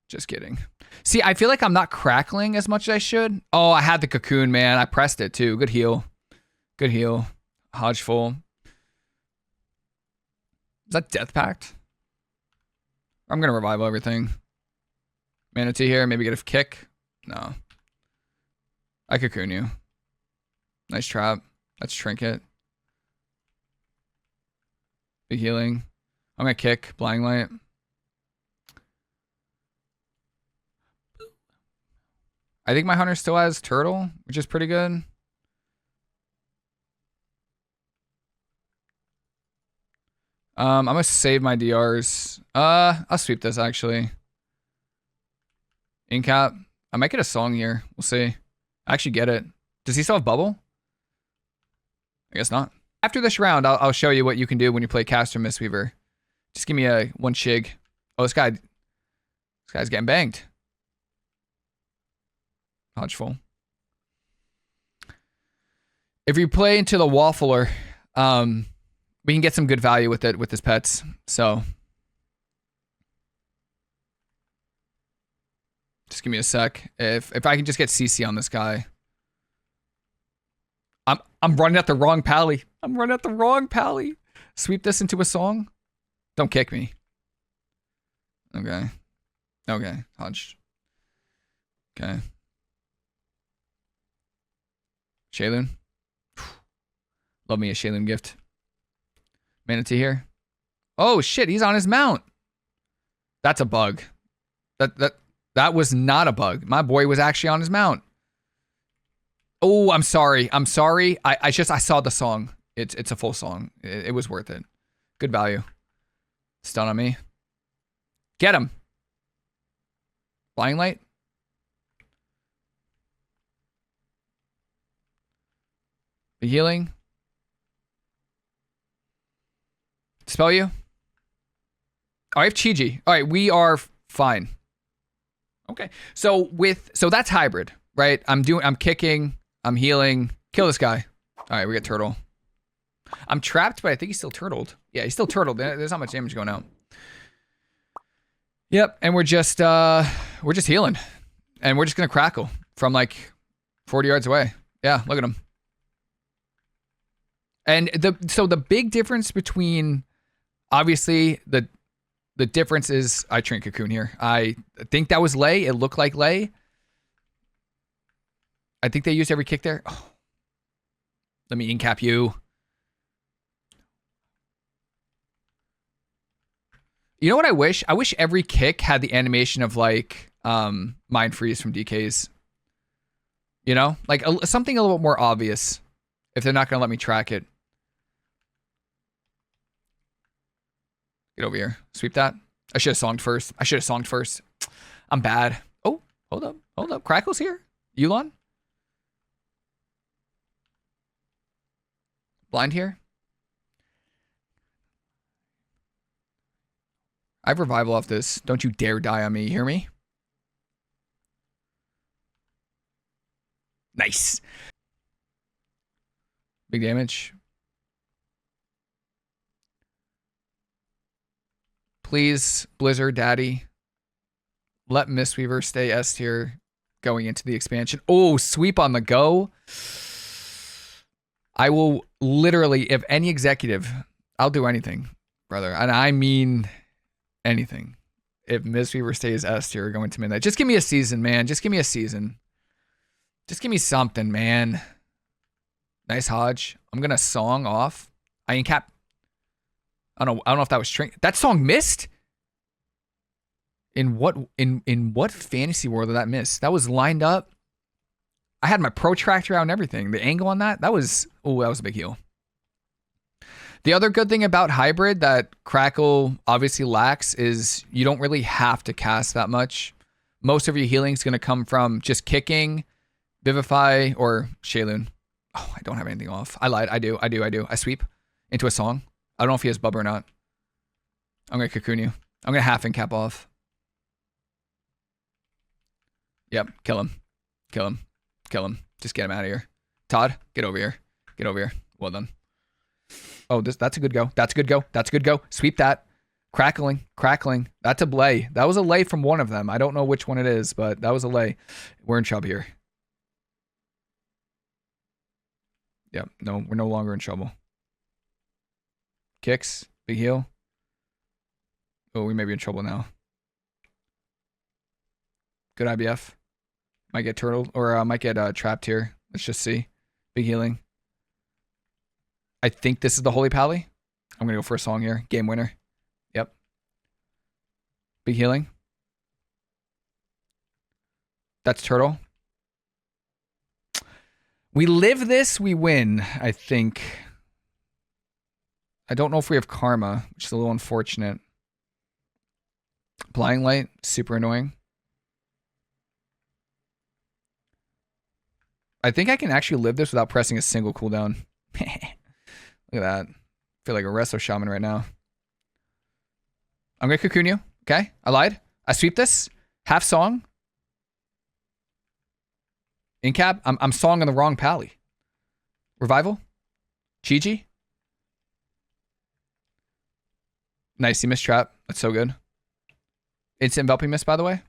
Just kidding. See, I feel like I'm not crackling as much as I should. Oh, I had the cocoon, man. I pressed it too. Good heal. Good heal. Hodge full. Is that Death Pact? I'm going to revival everything. Manatee here. Maybe get a kick. No. I cocoon you. Nice trap. That's Trinket. Big healing. I'm going to kick. Blind Light. I think my hunter still has Turtle, which is pretty good. I'm going to save my DRs. I'll sweep this, actually. Incap. I might get a song here. We'll see. I actually get it. Does he still have bubble? I guess not. After this round, I'll show you what you can do when you play Caster Mistweaver. Just give me a one shig. Oh, this guy's getting banged. Hodge full. If you play into the Waffler, we can get some good value with it with his pets. So just give me a sec. If I can just get CC on this guy. I'm running at the wrong pally. I'm running at the wrong pally. Sweep this into a song. Don't kick me. Okay. Okay. Hodge. Okay. Shaylin. Love me a Shaylin gift. Manatee here. Oh shit, he's on his mount. That's a bug. That was not a bug. My boy was actually on his mount. Oh, I'm sorry. I'm sorry. I saw the song. It's a full song. It was worth it. Good value. Stun on me. Get him. Blind Light. The healing. Spell you. Oh, I have Chi-Ji. All right, we are fine. Okay. So that's hybrid, right? I'm kicking, I'm healing. Kill this guy. All right, we get turtle. I'm trapped, but I think he's still turtled. Yeah, he's still turtled. There's not much damage going out. Yep, and we're just healing. And we're just gonna crackle from like 40 yards away. Yeah, look at him. And so the big difference between, obviously, the difference is I Trinket cocoon here. I think that was Lei. It looked like Lei. I think they used every kick there. Oh. Let me incap you. You know what I wish? I wish every kick had the animation of like Mind Freeze from DKs. You know? Like something a little bit more obvious if they're not going to let me track it. Get over here. Sweep that. I should have songed first. I'm bad. Oh, hold up. Crackle's here. Yulon. Blind here. I have revival off this. Don't you dare die on me. You hear me? Nice. Big damage. Please, Blizzard Daddy, let Mistweaver stay S tier going into the expansion. Oh, sweep on the go. I will literally, if any executive, I'll do anything, brother. And I mean anything. If Mistweaver stays S tier going to midnight, just give me a season, man. Just give me a season. Just give me something, man. Nice Hodge. I'm gonna song off. I ain't cap. I don't know if that was string. That song missed? In what fantasy world did that miss? That was lined up. I had my protractor out and everything. The angle on that was a big heal. The other good thing about hybrid that Crackle obviously lacks is you don't really have to cast that much. Most of your healing is going to come from just kicking, Vivify, or Shaylun. Oh, I don't have anything off. I lied. I do. I sweep into a song. I don't know if he has bub or not. I'm going to cocoon you. I'm going to half and cap off. Yep. Kill him. Kill him. Kill him. Just get him out of here. Todd, get over here. Get over here. Well done. Oh, that's a good go. That's a good go. That's a good go. Sweep that. Crackling. Crackling. That's a lay. That was a lay from one of them. I don't know which one it is, but that was a lay. We're in trouble here. Yep. No, we're no longer in trouble. Kicks. Big heal. Oh, we may be in trouble now. Good IBF. Might get turtled or might get trapped here. Let's just see. Big healing. I think this is the Holy Pally. I'm going to go for a song here. Game winner. Yep. Big healing. That's turtle. We live this, we win, I think. I don't know if we have karma, which is a little unfortunate. Blind light, super annoying. I think I can actually live this without pressing a single cooldown. Look at that. I feel like a Resto Shaman right now. I'm going to cocoon you. Okay. I lied. I sweep this. Half song. In cap. I'm song on the wrong pally. Revival. Chi-Chi. Nice. You missed trap. That's so good. Instant Velpy miss, by the way.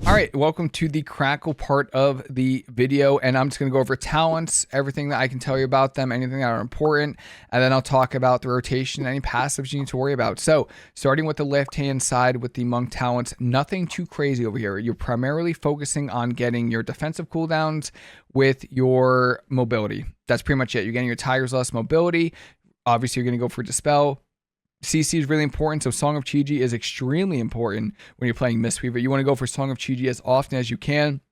All right, welcome to the Crackle part of the video, and I'm just going to go over talents, everything that I can tell you about them, anything that are important, and then I'll talk about the rotation, any passives you need to worry about. So, starting with the left-hand side with the Monk talents, nothing too crazy over here. You're primarily focusing on getting your defensive cooldowns with your mobility. That's pretty much it. You're getting your Tiger's Lust mobility. Obviously, you're going to go for Dispel. CC is really important, so Song of Chi-Chi is extremely important when you're playing Mistweaver. You want to go for Song of Chi-Chi as often as you can.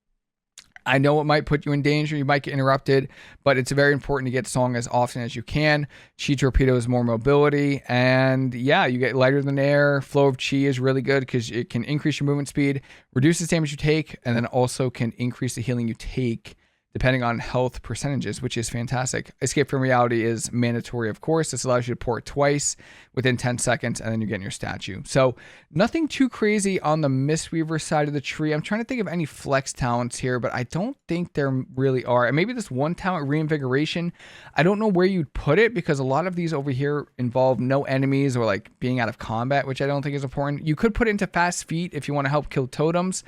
I know it might put you in danger, you might get interrupted, but it's very important to get Song as often as you can. Chi Torpedo is more mobility, and yeah, you get lighter than air. Flow of Chi is really good because it can increase your movement speed, reduce the damage you take, and then also can increase the healing you take depending on health percentages, which is fantastic. Escape from Reality is mandatory, of course. This allows you to port twice within 10 seconds, and then you're getting your statue. So nothing too crazy on the Mistweaver side of the tree. I'm trying to think of any flex talents here, but I don't think there really are. And maybe this one talent, Reinvigoration, I don't know where you'd put it because a lot of these over here involve no enemies or like being out of combat, which I don't think is important. You could put it into Fast Feet if you want to help kill totems,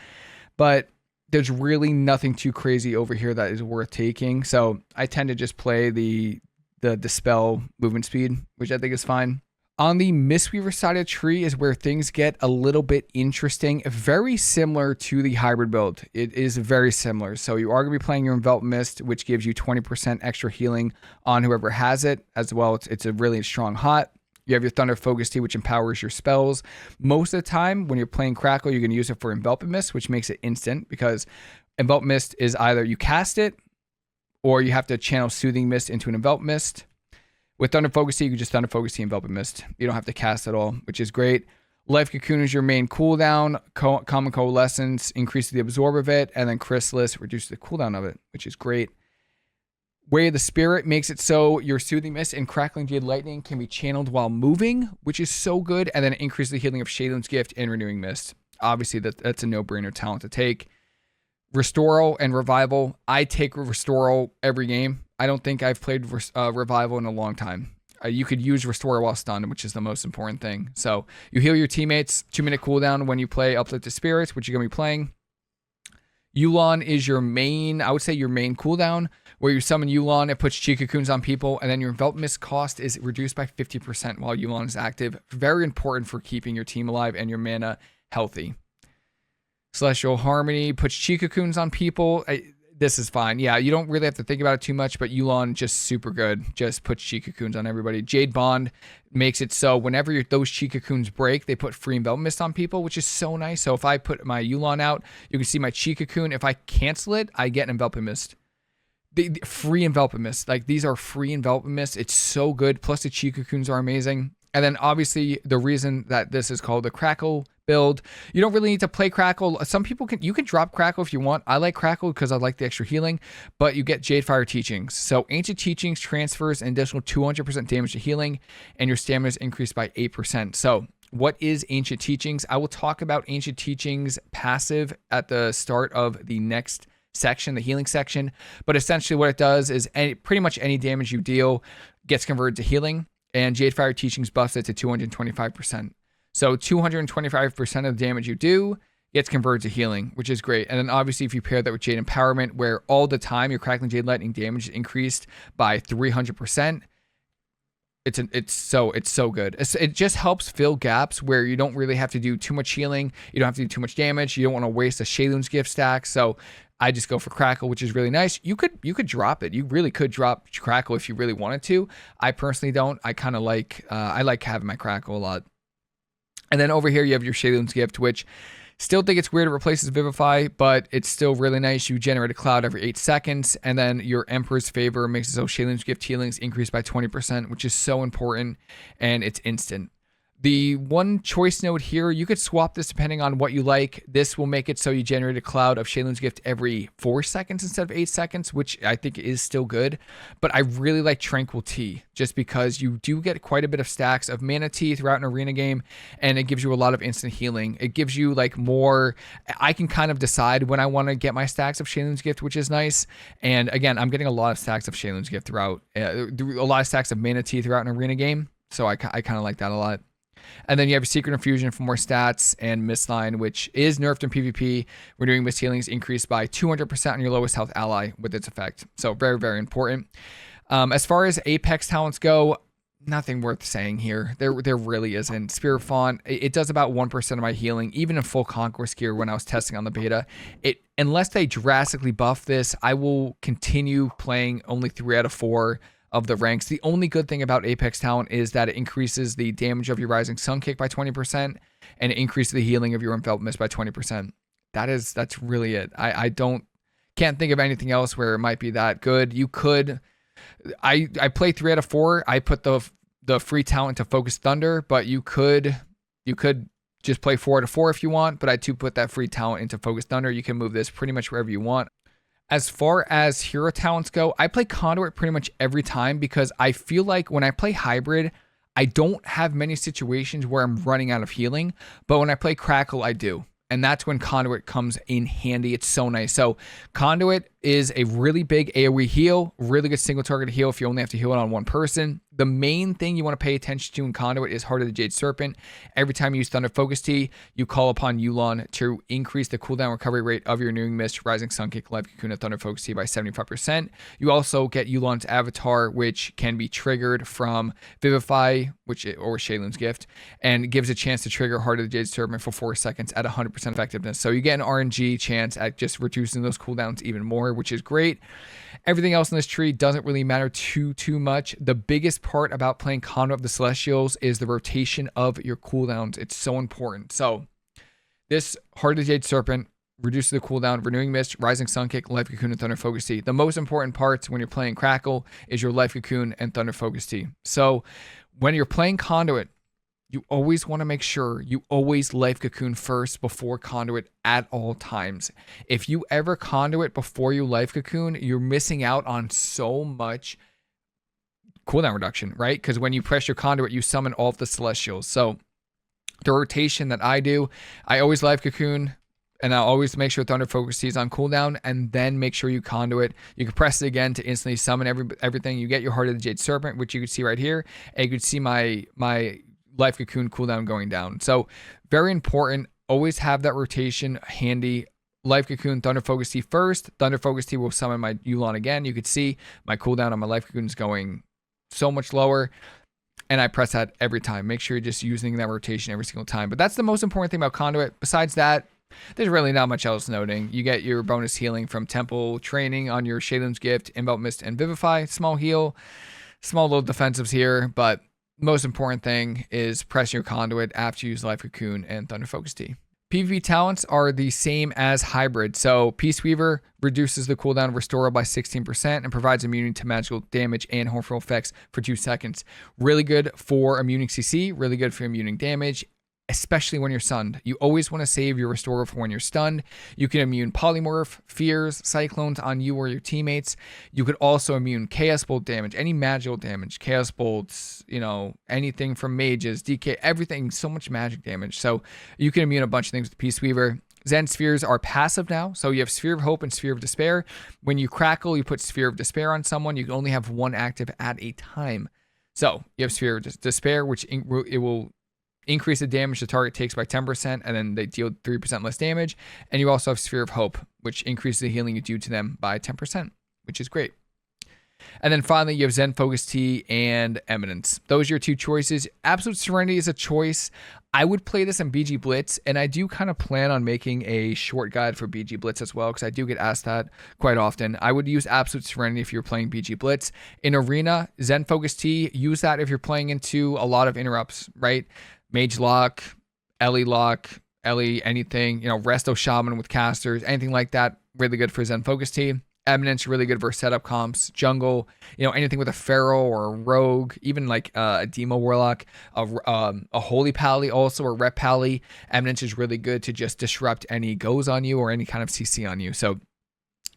but there's really nothing too crazy over here that is worth taking. So I tend to just play the Dispel movement speed, which I think is fine. On the Mistweaver side of the tree is where things get a little bit interesting, very similar to the hybrid build. It is very similar. So you are going to be playing your Envelop Mist, which gives you 20% extra healing on whoever has it as well. It's a really strong hot. You have your Thunder Focus Tea, which empowers your spells. Most of the time, when you're playing Crackle, you're going to use it for Envelop Mist, which makes it instant because Envelop Mist is either you cast it or you have to channel Soothing Mist into an Envelop Mist. With Thunder Focus Tea, you can just Thunder Focus Tea and Envelop Mist. You don't have to cast at all, which is great. Life Cocoon is your main cooldown. Common Coalescence increases the absorb of it, and then Chrysalis reduces the cooldown of it, which is great. Way of the Spirit makes it so your Soothing Mist and Crackling Jade Lightning can be channeled while moving, which is so good, and then it increases the healing of Shaylun's Gift and Renewing Mist. Obviously, that's a no-brainer talent to take. Restoral and Revival. I take Restoral every game. I don't think I've played Revival in a long time. You could use Restoral while stunned, which is the most important thing. So you heal your teammates, 2-minute cooldown when you play Uplifted Spirits, which you're going to be playing. Yulon is your main, I would say your main cooldown, where you summon Yulon, it puts Chi Cocoons on people, and then your Envelop Mist cost is reduced by 50% while Yulon is active. Very important for keeping your team alive and your mana healthy. Celestial Harmony puts Chi Cocoons on people. This is fine. Yeah, you don't really have to think about it too much, but Yulon just super good. Just puts Chi Cocoons on everybody. Jade Bond makes it so whenever those Chi Cocoons break, they put free Envelop Mist on people, which is so nice. So if I put my Yulon out, you can see my Chi Cocoon. If I cancel it, I get an Envelop Mist. The free Envelop Mist. Like, these are free Envelop Mist. It's so good. Plus the Chi Cocoons are amazing. And then obviously the reason that this is called the Crackle build, you don't really need to play Crackle. Some people you can drop Crackle if you want. I like Crackle because I like the extra healing, but you get Jadefire Teachings. So Ancient Teachings transfers an additional 200% damage to healing, and your stamina is increased by 8%. So what is Ancient Teachings? I will talk about Ancient Teachings passive at the start of the next section, the healing section. But essentially what it does is pretty much any damage you deal gets converted to healing, and Jadefire Teachings buffs it to 225%. So 225% of the damage you do gets converted to healing, which is great. And then obviously if you pair that with Jade Empowerment, where all the time your Crackling Jade Lightning damage is increased by 300%, it's so good. It just helps fill gaps where you don't really have to do too much healing. You don't have to do too much damage. You don't want to waste a Shayloon's gift stack. So I just go for Crackle, which is really nice. You could drop it. You really could drop Crackle if you really wanted to. I personally don't. I kind of like having my Crackle a lot. And then over here, you have your Shayloon's Gift, which still think it's weird it replaces Vivify, but it's still really nice. You generate a cloud every 8 seconds, and then your Emperor's Favor makes it so Shayloon's Gift healings increase by 20%, which is so important, and it's instant. The one choice note here, you could swap this depending on what you like. This will make it so you generate a cloud of Shayloon's Gift every 4 seconds instead of 8 seconds, which I think is still good. But I really like Tranquil Tea, just because you do get quite a bit of stacks of Mana Tea throughout an arena game, and it gives you a lot of instant healing. It gives you like more, I can kind of decide when I want to get my stacks of Shayloon's Gift, which is nice. And again, I'm getting a lot of stacks of Shayloon's Gift throughout, a lot of stacks of Mana Tea throughout an arena game. So I kind of like that a lot. And then you have a Secret Infusion for more stats, and Mistline, which is nerfed in PvP. Renewing Mist healings increased by 200% on your lowest health ally with its effect. So very, very important. As far as Apex talents go, nothing worth saying here. There really isn't. Spirit Font, it does about 1% of my healing, even in full Conquest gear when I was testing on the beta. Unless they drastically buff this, I will continue playing only 3 out of 4 of the ranks. The only good thing about Apex talent is that it increases the damage of your Rising Sun Kick by 20%, and it increases the healing of your Envelop Mist by 20%. That's really it. I can't think of anything else where it might be that good. You could, I play 3 out of 4. I put the free talent to Focus Thunder, but you could just play 4 out of 4 if you want, but I do put that free talent into Focus Thunder. You can move this pretty much wherever you want. As far as hero talents go, I play Conduit pretty much every time, because I feel like when I play Hybrid, I don't have many situations where I'm running out of healing, but when I play Crackle, I do. And that's when Conduit comes in handy. It's so nice. So Conduit is a really big AoE heal, really good single target heal if you only have to heal it on one person. The main thing you want to pay attention to in Conduit is Heart of the Jade Serpent. Every time you use Thunder Focus Tea, you call upon Yulon to increase the cooldown recovery rate of your Renewing Mist, Rising Sun Kick, Life Cocoon, and Thunder Focus Tea by 75%. You also get Yulon's Avatar, which can be triggered from Vivify, or Shayloon's Gift, and gives a chance to trigger Heart of the Jade Serpent for 4 seconds at 100% effectiveness. So you get an RNG chance at just reducing those cooldowns even more, which is great. Everything else in this tree doesn't really matter too much. The biggest part about playing Conduit of the Celestials is the rotation of your cooldowns. It's so important. So this Heart of the Jade Serpent reduces the cooldown, Renewing Mist, Rising Sun Kick, Life Cocoon, and Thunder Focus Tea. The most important parts when you're playing Crackle is your Life Cocoon and Thunder Focus Tea. So when you're playing Conduit, you always want to make sure you always Life Cocoon first before Conduit at all times. If you ever Conduit before you Life Cocoon, you're missing out on so much cooldown reduction, right? Because when you press your Conduit, you summon all of the Celestials. So the rotation that I do, I always Life Cocoon, and I'll always make sure Thunder Focus Tea is on cooldown, and then make sure you Conduit. You can press it again to instantly summon everything. You get your Heart of the Jade Serpent, which you can see right here, and you can see my Life Cocoon cooldown going down. So very important. Always have that rotation handy. Life Cocoon, Thunder Focus Tea first. Thunder Focus Tea will summon my Yulon again. You could see my cooldown on my Life Cocoon is going so much lower. And I press that every time. Make sure you're just using that rotation every single time. But that's the most important thing about Conduit. Besides that, there's really not much else noting. You get your bonus healing from Temple Training on your Shadow's Gift, Envelop Mist, and Vivify. Small heal. Small little defensives here. But most important thing is press your Conduit after you use Life Cocoon and Thunder Focus Tea. PvP talents are the same as hybrid. So Mistweaver reduces the cooldown of Restore by 16% and provides immunity to magical damage and harmful effects for 2 seconds. Really good for immuning CC, really good for immuning damage, especially when you're stunned. You always want to save your Restore for when you're stunned. You can immune Polymorph, Fears, Cyclones on you or your teammates. You could also immune Chaos Bolt damage, any magical damage, Chaos Bolts, you know, anything from mages, DK, everything, so much magic damage. So you can immune a bunch of things with Mistweaver. Zen Spheres are passive now. So you have Sphere of Hope and Sphere of Despair. When you crackle, you put Sphere of Despair on someone. You can only have one active at a time. So you have Sphere of Despair, which it will increase the damage the target takes by 10%, and then they deal 3% less damage. And you also have Sphere of Hope, which increases the healing you do to them by 10%, which is great. And then finally, you have Zen Focus Tea and Eminence. Those are your 2 choices. Absolute Serenity is a choice. I would play this in BG Blitz, and I do kind of plan on making a short guide for BG Blitz as well, because I do get asked that quite often. I would use Absolute Serenity if you're playing BG Blitz. In Arena, Zen Focus Tea, use that if you're playing into a lot of interrupts, right? Mage Lock, Ellie, anything, you know, Resto Shaman with casters, anything like that, really good for Zen Focus Tea. Eminence, really good for setup comps, jungle, you know, anything with a Pharaoh or a Rogue, even like a Demo Warlock, a Holy Pally also, or Rep Pally. Eminence is really good to just disrupt any goes on you or any kind of CC on you. So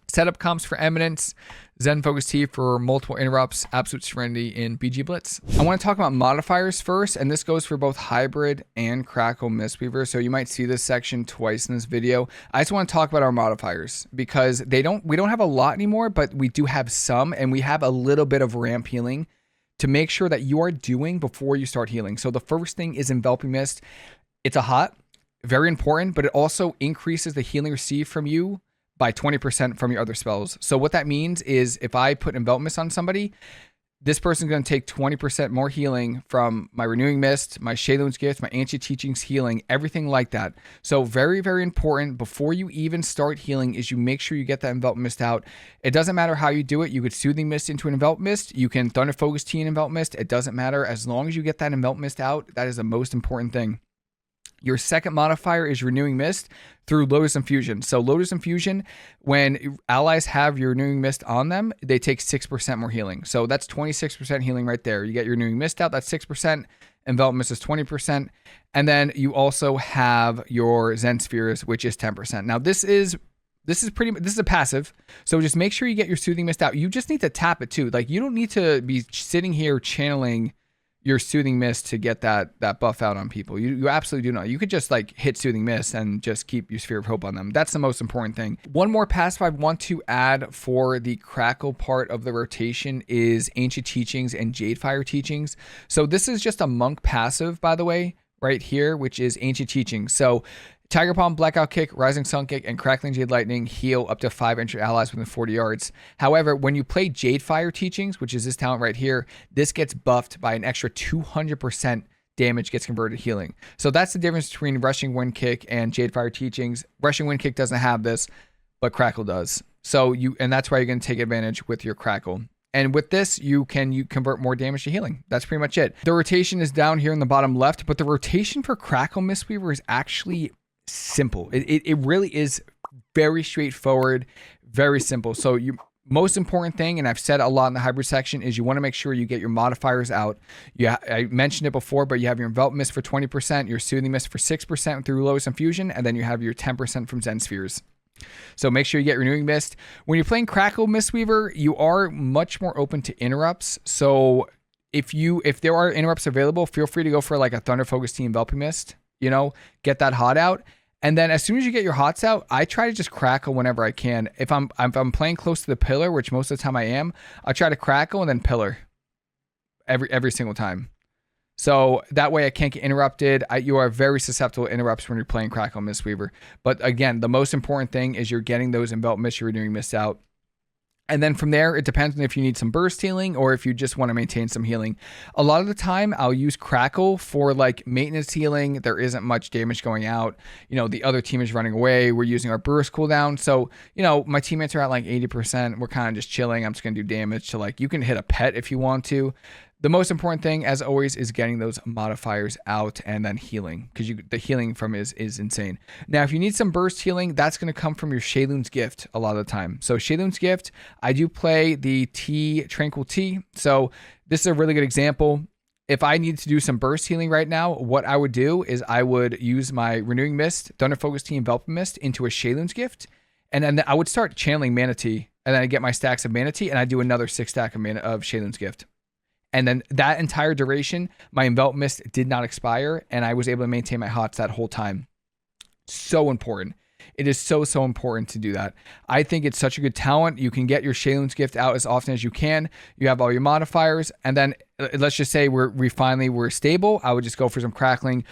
setup comps for Eminence, Zen Focus Tea for multiple interrupts, Absolute Serenity in BG Blitz. I want to talk about modifiers first, and this goes for both hybrid and Crackle Mistweaver. So you might see this section twice in this video. I just want to talk about our modifiers because we don't have a lot anymore, but we do have some, and we have a little bit of ramp healing to make sure that you are doing before you start healing. So the first thing is Enveloping Mist. It's a hot, very important, but it also increases the healing received from you by 20% from your other spells. So what that means is if I put Envelop Mist on somebody, this person's going to take 20% more healing from my Renewing Mist, my Shadow's Gift, my Ancient Teachings healing, everything like that. So very, very important before you even start healing is you make sure you get that Envelop Mist out. It doesn't matter how you do it. You could Soothing Mist into an Envelop Mist. You can Thunder Focus Tea and Envelop Mist. It doesn't matter. As long as you get that Envelop Mist out, that is the most important thing. Your second modifier is Renewing Mist through Lotus Infusion. So Lotus Infusion, when allies have your Renewing Mist on them, they take 6% more healing. So that's 26% healing right there. You get your Renewing Mist out, that's 6%. Envelop Mist is 20%. And then you also have your Zen Spheres, which is 10%. Now this is a passive. So just make sure you get your Soothing Mist out. You just need to tap it too. Like you don't need to be sitting here channeling your Soothing Mist to get that buff out on people. You absolutely do not. You could just like hit Soothing Mist and just keep your Sphere of Hope on them. That's the most important thing. One more passive I want to add for the Crackle part of the rotation is Ancient Teachings and Jadefire Teachings. So this is just a monk passive, by the way, right here, which is Ancient Teachings. So Tiger Palm, Blackout Kick, Rising Sun Kick, and Crackling Jade Lightning heal up to 5 entered allies within 40 yards. However, when you play Jadefire Teachings, which is this talent right here, this gets buffed by an extra 200% damage gets converted to healing. So that's the difference between Rushing Wind Kick and Jadefire Teachings. Rushing Wind Kick doesn't have this, but Crackle does. And that's why you're going to take advantage with your Crackle. And with this, you convert more damage to healing. That's pretty much it. The rotation is down here in the bottom left, but the rotation for Crackle Mistweaver is actually simple. It really is very straightforward, very simple. So most important thing, and I've said a lot in the hybrid section, is you want to make sure you get your modifiers out. I mentioned it before, but you have your Envelop Mist for 20%, your Soothing Mist for 6% through Lotus Infusion, and then you have your 10% from Zen Spheres. So make sure you get Renewing Mist. When you're playing Crackle Mistweaver, you are much more open to interrupts. So if there are interrupts available, feel free to go for like a Thunder Focus Tea Enveloping Mist, get that hot out. And then as soon as you get your hots out, I try to just Crackle whenever I can. If I'm playing close to the pillar, which most of the time I am, I'll try to Crackle and then pillar every single time. So that way I can't get interrupted. You are very susceptible to interrupts when you're playing Crackle Mistweaver. But again, the most important thing is you're getting those envelop mist, you're doing mist out. And then from there, it depends on if you need some burst healing or if you just want to maintain some healing. A lot of the time, I'll use Crackle for like maintenance healing. There isn't much damage going out. You know, the other team is running away. We're using our burst cooldown. So, you know, my teammates are at like 80%. We're kind of just chilling. I'm just going to do damage to like, you can hit a pet if you want to. The most important thing, as always, is getting those modifiers out and then healing, because the healing from is insane. Now, if you need some burst healing, that's going to come from your Shaylun's Gift a lot of the time. So Shaylun's Gift, I do play the Tranquil Tea. So this is a really good example. If I need to do some burst healing right now, what I would do is I would use my Renewing Mist, Thunder Focus Tea, Enveloping Mist into a Shaylun's Gift, and then I would start channeling Mana Tea, and then I get my stacks of Mana Tea, and I do another 6 stack of Shaylun's Gift. And then that entire duration, my envelop mist did not expire, and I was able to maintain my hots that whole time. So important. It is so important to do that. I think it's such a good talent. You can get your Shaylun's Gift out as often as you can. You have all your modifiers, and then let's just say we're stable. I would just go for some crackling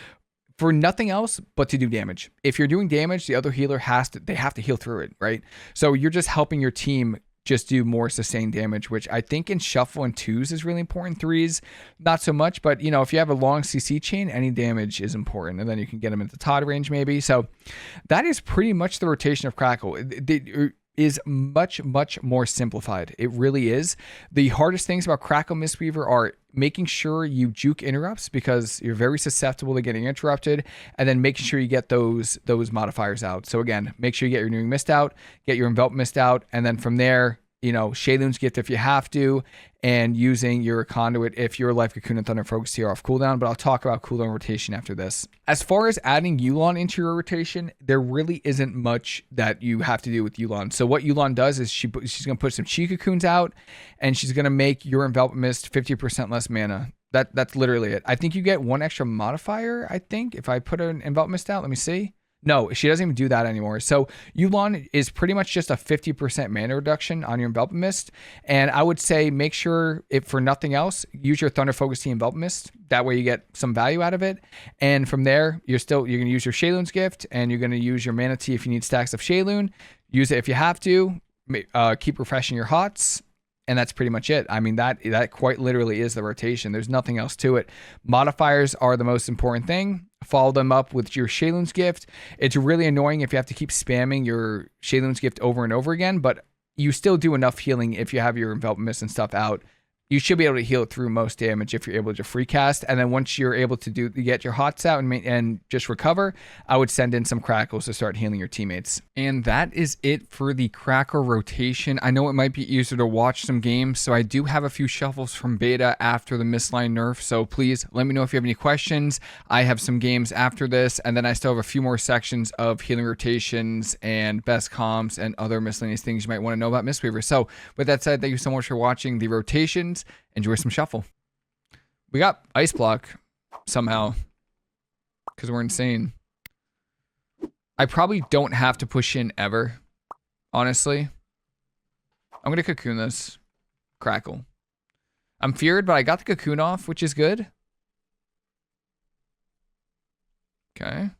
for nothing else but to do damage. If you're doing damage, the other healer have to heal through it, right? So you're just helping your team just do more sustained damage, which I think in shuffle and 2s is really important. 3s, not so much, but you know, if you have a long CC chain, any damage is important, and then you can get them into Todd range maybe. So that is pretty much the rotation of Crackle. It is much more simplified. It really is. The hardest things about Crackle Mistweaver are making sure you juke interrupts, because you're very susceptible to getting interrupted, and then making sure you get those modifiers out. So again, make sure you get your Renewing Mist out, get your Envelop Mist out, and then from there, you know, Shaylun's Gift if you have to, and using your Conduit if your Life Cocoon and Thunder Focus here off cooldown. But I'll talk about cooldown rotation after this. As far as adding Yulon into your rotation, there really isn't much that you have to do with Yulon. So what Yulon does is she's going to put some Chi Cocoons out, and she's going to make your Envelop Mist 50% less mana. That's literally it. I think you get one extra modifier, I think, if I put an Envelop Mist out. Let me see. No, she doesn't even do that anymore. So Yulon is pretty much just a 50% mana reduction on your Envelop Mist. And I would say make sure, if for nothing else, use your Thunder Focus Tea Envelop Mist. That way you get some value out of it. And from there, you're going to use your Shaylun's Gift, and you're going to use your Mana Tea if you need stacks of Shaylun. Use it if you have to. Keep refreshing your hots. And that's pretty much it. I mean, that quite literally is the rotation. There's nothing else to it. Modifiers are the most important thing. Follow them up with your Shaylun's Gift. It's really annoying if you have to keep spamming your Shaylun's Gift over and over again, but you still do enough healing if you have your Envelop Mist and stuff out. You should be able to heal through most damage if you're able to free cast. And then once you're able to get your hots out and just recover, I would send in some Crackles to start healing your teammates. And that is it for the Crackle rotation. I know it might be easier to watch some games, so I do have a few shuffles from beta after the Mistline nerf. So please let me know if you have any questions. I have some games after this, and then I still have a few more sections of healing rotations and best comps and other miscellaneous things you might want to know about Mistweaver. So with that said, thank you so much for watching the rotations. Enjoy some shuffle. We got Ice Block somehow because we're insane. I probably don't have to push in ever, honestly. I'm going to Cocoon this. Crackle. I'm feared, but I got the Cocoon off, which is good. Okay. I'm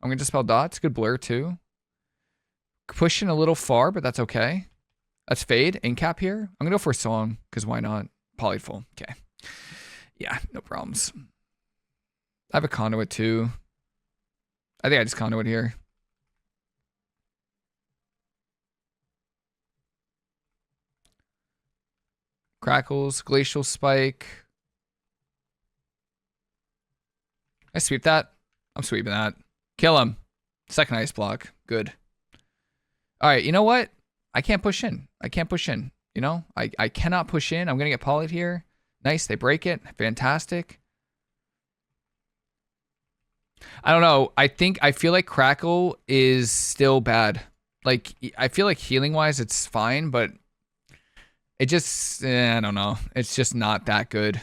going to Dispel Dots. Good Blur, too. Pushing a little far, but that's okay. Let's fade. Incap here. I'm going to go for a song, because why not? Polyfull. Okay. Yeah, no problems. I have a Conduit, too. I think I just Conduit here. Crackles. Glacial Spike. I sweep that. I'm sweeping that. Kill him. Second Ice Block. Good. All right, you know what? I can't push in. I can't push in. You know, I cannot push in. I'm going to get polyed here. Nice. They break it. Fantastic. I don't know. I feel like Crackle is still bad. Like, I feel like healing wise, it's fine, but it just, I don't know. It's just not that good,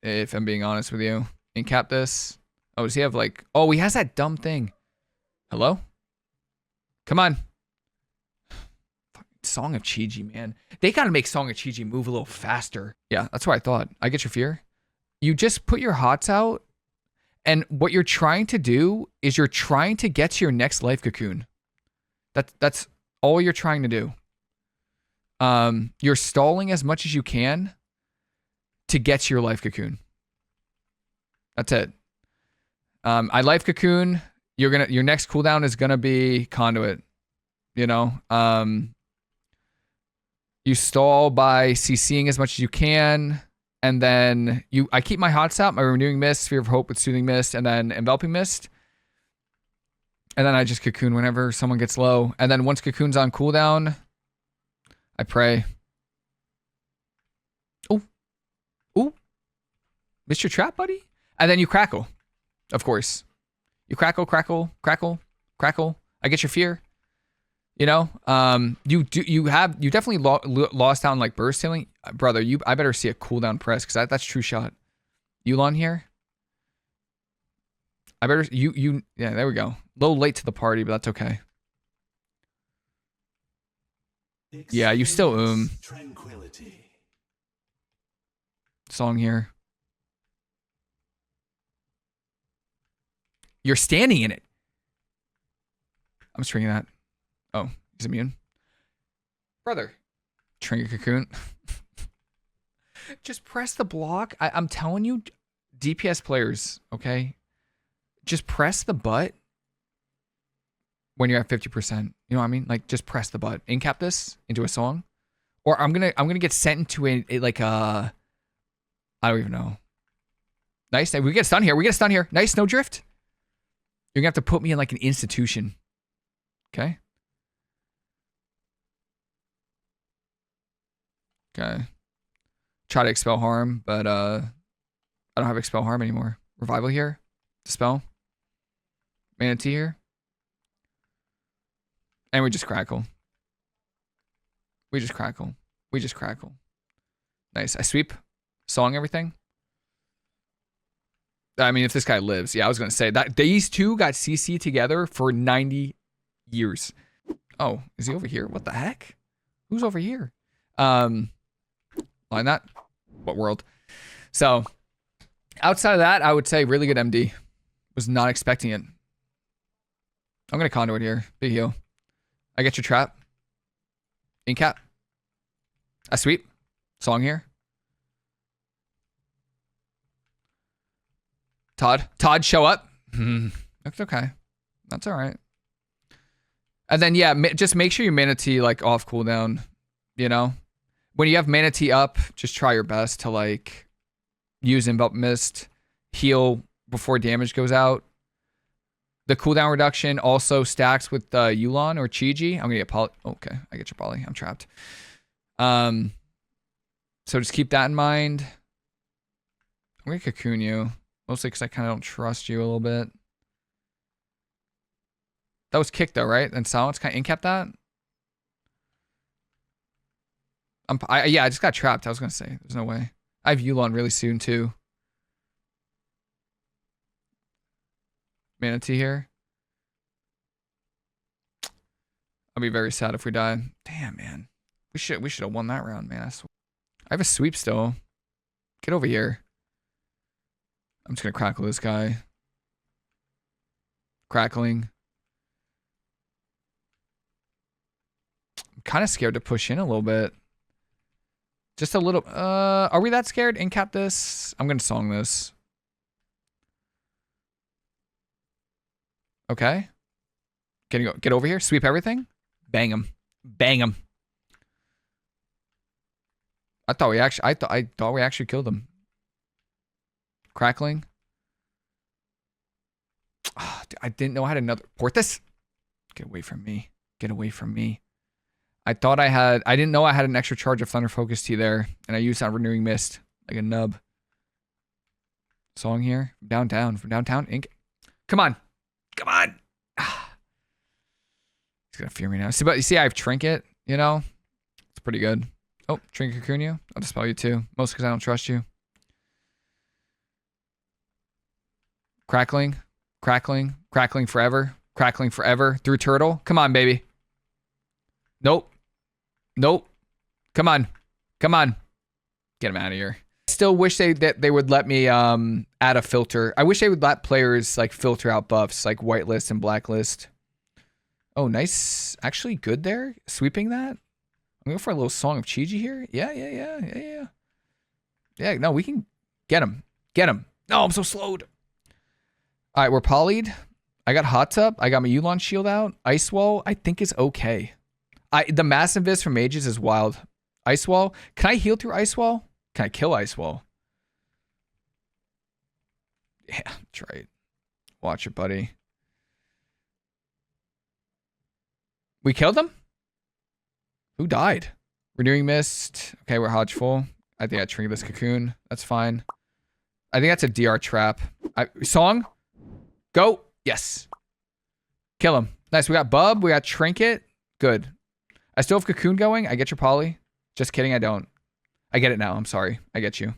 if I'm being honest with you. Incap this. Oh, does he have like, oh, he has that dumb thing. Hello? Come on. Song of Chi-Ji, man. They gotta make Song of Chi-Ji move a little faster. Yeah, that's what I thought. I get your fear. you just put your hots out, and what you're trying to do is you're trying to get to your next life cocoon. That's all you're trying to do. You're stalling as much as you can to get to your life cocoon. That's it. I life cocoon. Your next cooldown is gonna be conduit. You know. You stall by CCing as much as you can, and then I keep my hots out, my renewing mist, sphere of hope with soothing mist, and then enveloping mist. And then I just cocoon whenever someone gets low. And then once cocoon's on cooldown, I pray. Ooh. Missed your trap, buddy? And then you crackle. Of course. You crackle. I get your fear. You know? You definitely lost out on like burst healing. Brother, I better see a cooldown press, because that's true shot. Yulon here. I better yeah, there we go. A little late to the party, but that's okay. Yeah, you still tranquility. Song here. You're standing in it. I'm stringing that. Oh, he's immune. Brother. Trinket cocoon. Just press the block. I'm telling you, DPS players, okay? Just press the butt when you're at 50%. You know what I mean? Like, just press the butt. Incap this into a song. Or I'm gonna get sent into a like a, I don't even know. Nice. We get stun here. Nice. No drift. You're gonna have to put me in like an institution. Okay. Okay. Try to expel harm, but I don't have expel harm anymore. Revival here. Dispel. Manatee here. And we just crackle. Nice. I sweep. Song everything. I mean, if this guy lives. Yeah, I was going to say that these two got CC together for 90 years. Oh, is he over here? What the heck? Who's over here? Line that. What world? So, outside of that, I would say really good MD. Was not expecting it. I'm going to conduit here. Big heal. I get your trap. Incap. I sweep. Song here. Todd, show up. That's okay. That's all right. And then, yeah, just make sure you Manatee, like, off cooldown, you know? When you have Manatee up, just try your best to, like, use Envelop Mist, heal before damage goes out. The cooldown reduction also stacks with Yulon or Chi-Ji. I'm going to get poly. Okay, I get your poly. I'm trapped. So just keep that in mind. I'm going to cocoon you. Mostly because I kind of don't trust you a little bit. That was kick though, right? And silence kind of incap that. Yeah, I just got trapped. I was going to say. There's no way. I have Yulon really soon too. Manatee here. I'll be very sad if we die. Damn, man. We should have won that round, man. I swear. I have a sweep still. Get over here. I'm just gonna crackle this guy. Crackling. I'm kind of scared to push in a little bit. Just a little. Are we that scared? Incap this. I'm gonna song this. Okay. Get over here. Sweep everything. Bang him. Bang him. I thought we actually killed him. Crackling. Oh, dude, I didn't know I had another. Porthos. Get away from me. Get away from me. I didn't know I had an extra charge of Thunder Focus Tea there, and I used that Renewing Mist like a nub. Song here. From downtown. Ink. Come on. Come on. He's gonna fear me now. See, but you see, I have Trinket, you know? It's pretty good. Oh, Trinket Cocoon you. I'll dispel you too. Mostly because I don't trust you. Crackling. Crackling forever. Crackling forever. Through turtle. Come on, baby. Nope. Come on. Get him out of here. Still wish that they would let me add a filter. I wish they would let players like filter out buffs like whitelist and blacklist. Oh, nice. Actually good there. Sweeping that. I'm going for a little Song of Chi-Ji here. Yeah. Yeah, no, we can get him. Get him. No, I'm so slowed. All right, we're polyed. I got Hot Tub. I got my Yulon Shield out. Ice Wall, I think is okay. The Mass Invis from Mages is wild. Ice Wall. Can I heal through Ice Wall? Can I kill Ice Wall? Yeah, that's right. Watch it, buddy. We killed him? Who died? Renewing Mist. Okay, we're Hodge full. I think I triggered this Cocoon. That's fine. I think that's a DR trap. Song? Go. Yes. Kill him. Nice. We got Bub. We got Trinket. Good. I still have Cocoon going. I get your poly. Just kidding. I don't. I get it now. I'm sorry. I get you.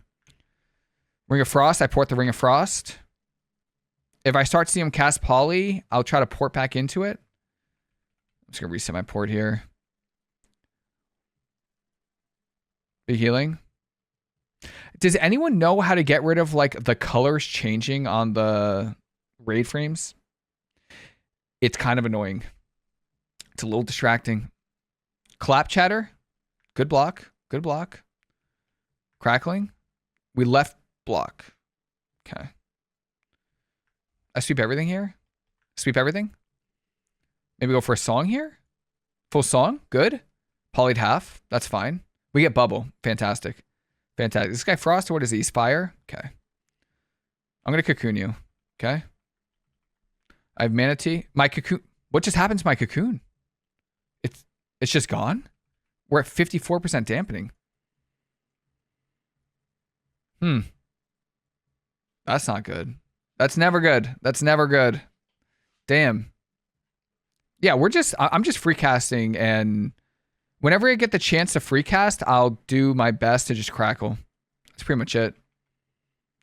Ring of Frost. I port the Ring of Frost. If I start seeing him cast poly, I'll try to port back into it. I'm just going to reset my port here. Big healing. Does anyone know how to get rid of like the colors changing on the raid frames? It's kind of annoying. It's a little distracting. Clap chatter. Good block. Good block. Crackling. We left block. Okay. I sweep everything here. Sweep everything. Maybe go for a song here. Full song. Good. Polyed half. That's fine. We get bubble. Fantastic. Fantastic. This guy Frost, or what is he? He's fire? Okay. I'm going to cocoon you. Okay. I have Manatee. My cocoon. What just happened to my cocoon? It's just gone? We're at 54% dampening. That's not good. That's never good. That's never good. Damn. Yeah, I'm just free casting, and whenever I get the chance to free cast, I'll do my best to just crackle. That's pretty much it.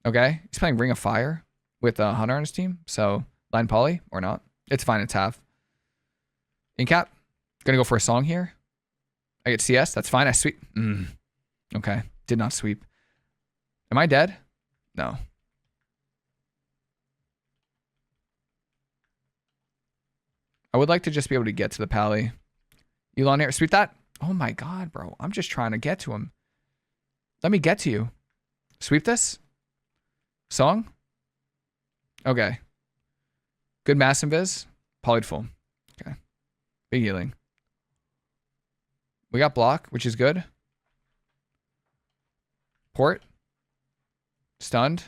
Okay. He's playing Ring of Fire with Hunter on his team. So line poly or not. It's fine. It's half. Incap. Gonna go for a song here. I get CS. That's fine. I sweep. Okay. Did not sweep. Am I dead? No. I would like to just be able to get to the pally. Elon here. Sweep that. Oh my god, bro. I'm just trying to get to him. Let me get to you. Sweep this. Song. Okay. Good mass invis. Polyed full. Okay. Big healing. We got block, which is good. Port. Stunned.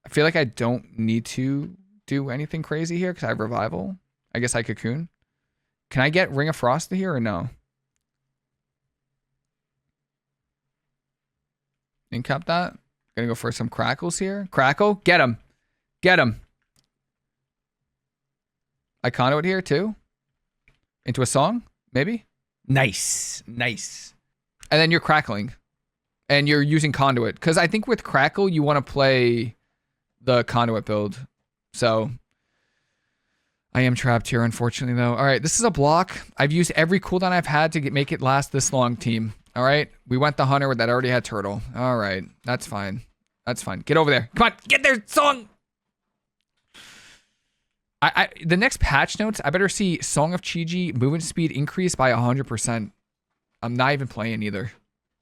I feel like I don't need to do anything crazy here because I have revival. I guess I cocoon. Can I get Ring of Frost here or no? Incap that. Gonna go for some crackles here. Crackle. Get him. Get him. I conduit here too. Into a song, maybe? Nice. Nice. And then you're crackling. And you're using conduit. Because I think with crackle, you want to play the conduit build. So I am trapped here, unfortunately, though. All right, this is a block. I've used every cooldown I've had to make it last this long, team. All right, we went the hunter that already had turtle. All right, that's fine. That's fine. Get over there. Come on, get there, song. The next patch notes, I better see Song of Chi-Ji movement speed increase by 100%. I'm not even playing either.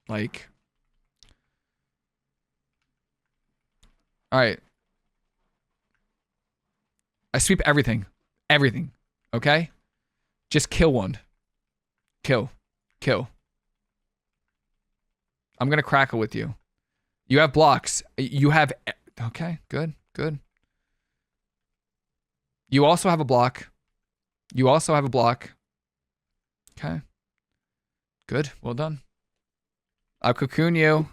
Like, all right. I sweep everything. Everything. Okay? Just kill one. Kill. Kill. I'm going to crackle with you. You have blocks. You have... Okay, good, good. You also have a block. You also have a block. Okay. Good. Well done. I'll cocoon you.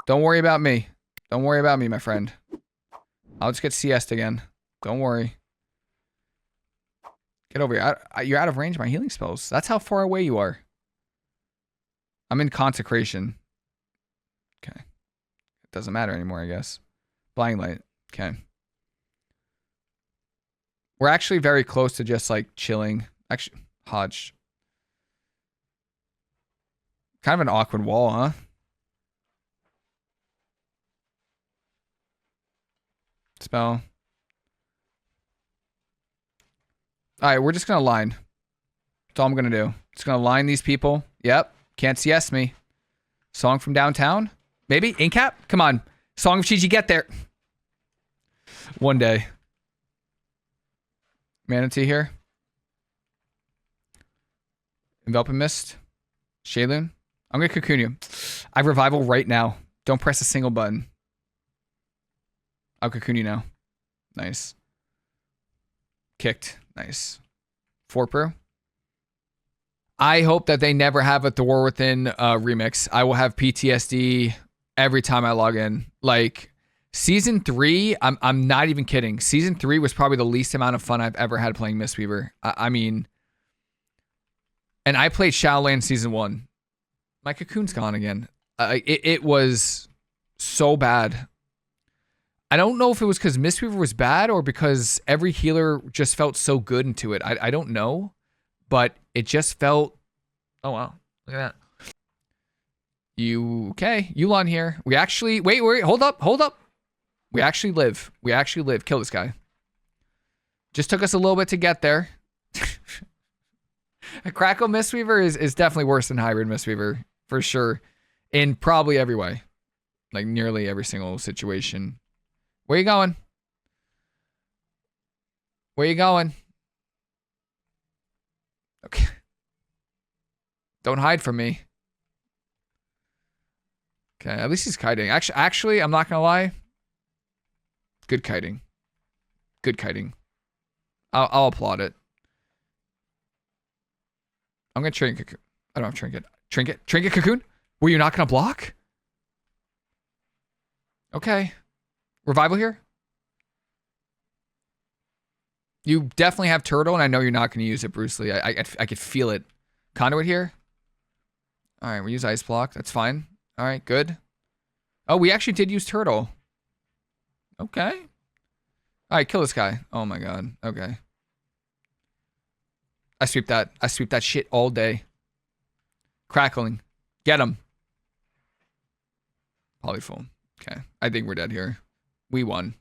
Don't worry about me. Don't worry about me, my friend. I'll just get CS'd again. Don't worry. Get over here. You're out of range of my healing spells. That's how far away you are. I'm in consecration. Okay. It doesn't matter anymore, I guess. Blind light. Okay. We're actually very close to just like chilling. Actually, Hodge. Kind of an awkward wall, huh? Spell. All right, we're just going to line. That's all I'm going to do. Just going to line these people. Yep. Can't CS me. Song from downtown? Maybe? Incap? Come on. Song of Chi-Chi, get there. One day. Manatee here. Enveloping Mist. Shaylin. I'm going to cocoon you. I have Revival right now. Don't press a single button. I'll cocoon you now. Nice. Kicked. Nice. 4 pro. I hope that they never have a Thor Within remix. I will have PTSD every time I log in. Like, Season 3, I'm not even kidding. Season 3 was probably the least amount of fun I've ever had playing Mistweaver. I mean, and I played Shadowlands Season 1. My cocoon's gone again. It was so bad. I don't know if it was because Mistweaver was bad or because every healer just felt so good into it. I don't know, but it just felt... Oh, wow. Look at that. Okay. Yulon here. We actually... Wait. Hold up. We actually live. Kill this guy. Just took us a little bit to get there. Crackle Mistweaver is definitely worse than Hybrid Mistweaver, for sure. In probably every way. Like, nearly every single situation. Where you going? Okay. Don't hide from me. Okay, at least he's kiting. Actually, I'm not gonna lie. Good kiting. I'll applaud it. I'm gonna trinket. I don't have trinket. Trinket cocoon? Were you not gonna block? Okay. Revival here? You definitely have turtle, and I know you're not going to use it, Bruce Lee. I could feel it. Conduit here? All right, we use ice block. That's fine. All right, good. Oh, we actually did use turtle. Okay. All right, kill this guy. Oh my god. Okay. I sweep that shit all day. Crackling. Get him. Polyfoam. Okay. I think we're dead here. We won.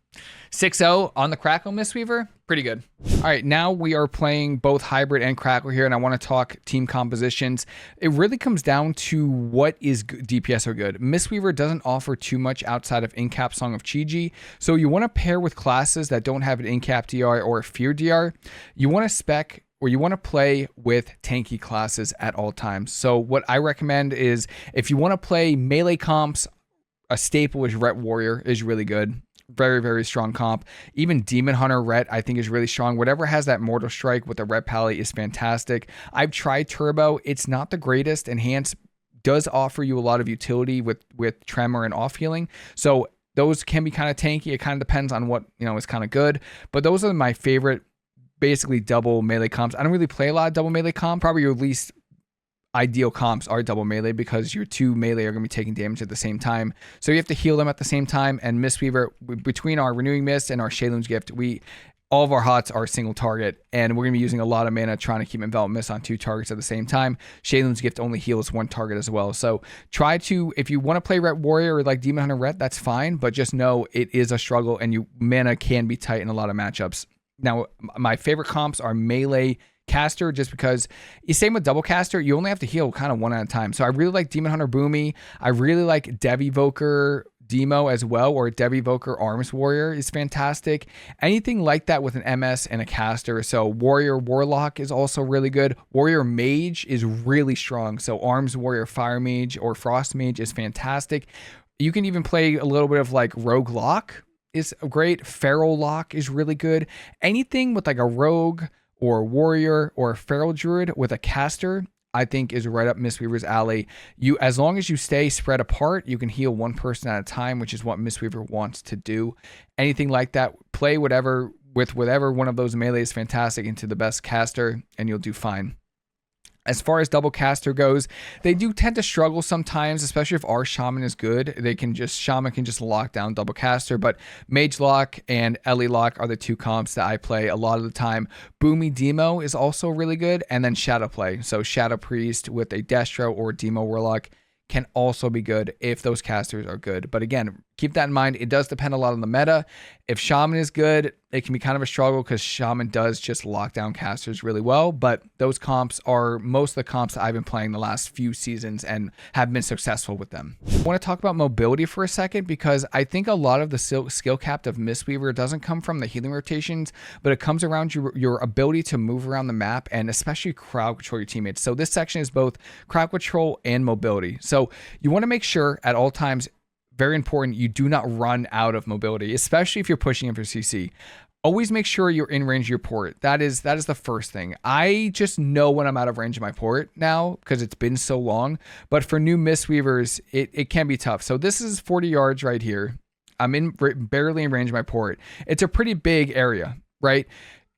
6-0 on the Crackle Mistweaver. Pretty good. All right, now we are playing both Hybrid and Crackle here, and I want to talk team compositions. It really comes down to what is DPS are good. Mistweaver doesn't offer too much outside of in-cap Song of Chi-Chi, so you want to pair with classes that don't have an in-cap DR or a fear DR. You want to spec or you want to play with tanky classes at all times. So what I recommend is if you want to play melee comps, a staple is Ret Warrior is really good. Very, very strong comp. Even Demon Hunter Ret, I think, is really strong. Whatever has that Mortal Strike with the Ret Pally is fantastic. I've tried Turbo. It's not the greatest. Enhance does offer you a lot of utility with Tremor and off healing. So those can be kind of tanky. It kind of depends on what, is kind of good. But those are my favorite, basically, double melee comps. I don't really play a lot of double melee comp. Probably your least ideal comps are double melee because your two melee are going to be taking damage at the same time. So you have to heal them at the same time. And Mistweaver, between our Renewing Mist and our Shaylun's Gift, all of our hots are single target, and we're going to be using a lot of mana trying to keep Envelop Mist on 2 targets at the same time. Shaylun's Gift only heals 1 target as well. So try to, if you want to play Ret Warrior or like Demon Hunter Ret, that's fine, but just know it is a struggle and mana can be tight in a lot of matchups. Now, my favorite comps are melee caster, just because same with double caster, you only have to heal kind of one at a time. So I really like Demon Hunter Boomy. I really like Dev Evoker Demo as well, or Dev Evoker Arms Warrior is fantastic. Anything like that with an MS and a caster. So Warrior Warlock is also really good. Warrior Mage is really strong. So Arms Warrior Fire Mage or Frost Mage is fantastic. You can even play a little bit of like Rogue Lock is great. Feral Lock is really good. Anything with like a Rogue or Warrior or a Feral Druid with a caster, I think is right up Mistweaver's alley. As long as you stay spread apart, you can heal one person at a time, which is what Mistweaver wants to do. Anything like that, play whatever with whatever one of those melee is fantastic into the best caster, and you'll do fine. As far as double caster goes, they do tend to struggle sometimes, especially if our shaman is good. Shaman can just lock down double caster, but Mage Lock and Ellie Lock are the two comps that I play a lot of the time. Boomy Demo is also really good, and then Shadow Play. So Shadow Priest with a Destro or Demo Warlock can also be good if those casters are good. But again, keep that in mind. It does depend a lot on the meta. If Shaman is good, it can be kind of a struggle because Shaman does just lock down casters really well. But those comps are most of the comps that I've been playing the last few seasons and have been successful with them. I want to talk about mobility for a second because I think a lot of the skill cap of Mistweaver doesn't come from the healing rotations, but it comes around your ability to move around the map and especially crowd control your teammates. So this section is both crowd control and mobility. So you want to make sure at all times, very important, you do not run out of mobility, especially if you're pushing in for CC. Always make sure you're in range of your port. That is the first thing. I just know when I'm out of range of my port now because it's been so long. But for new Mistweavers, it can be tough. So this is 40 yards right here. I'm barely in range of my port. It's a pretty big area, right?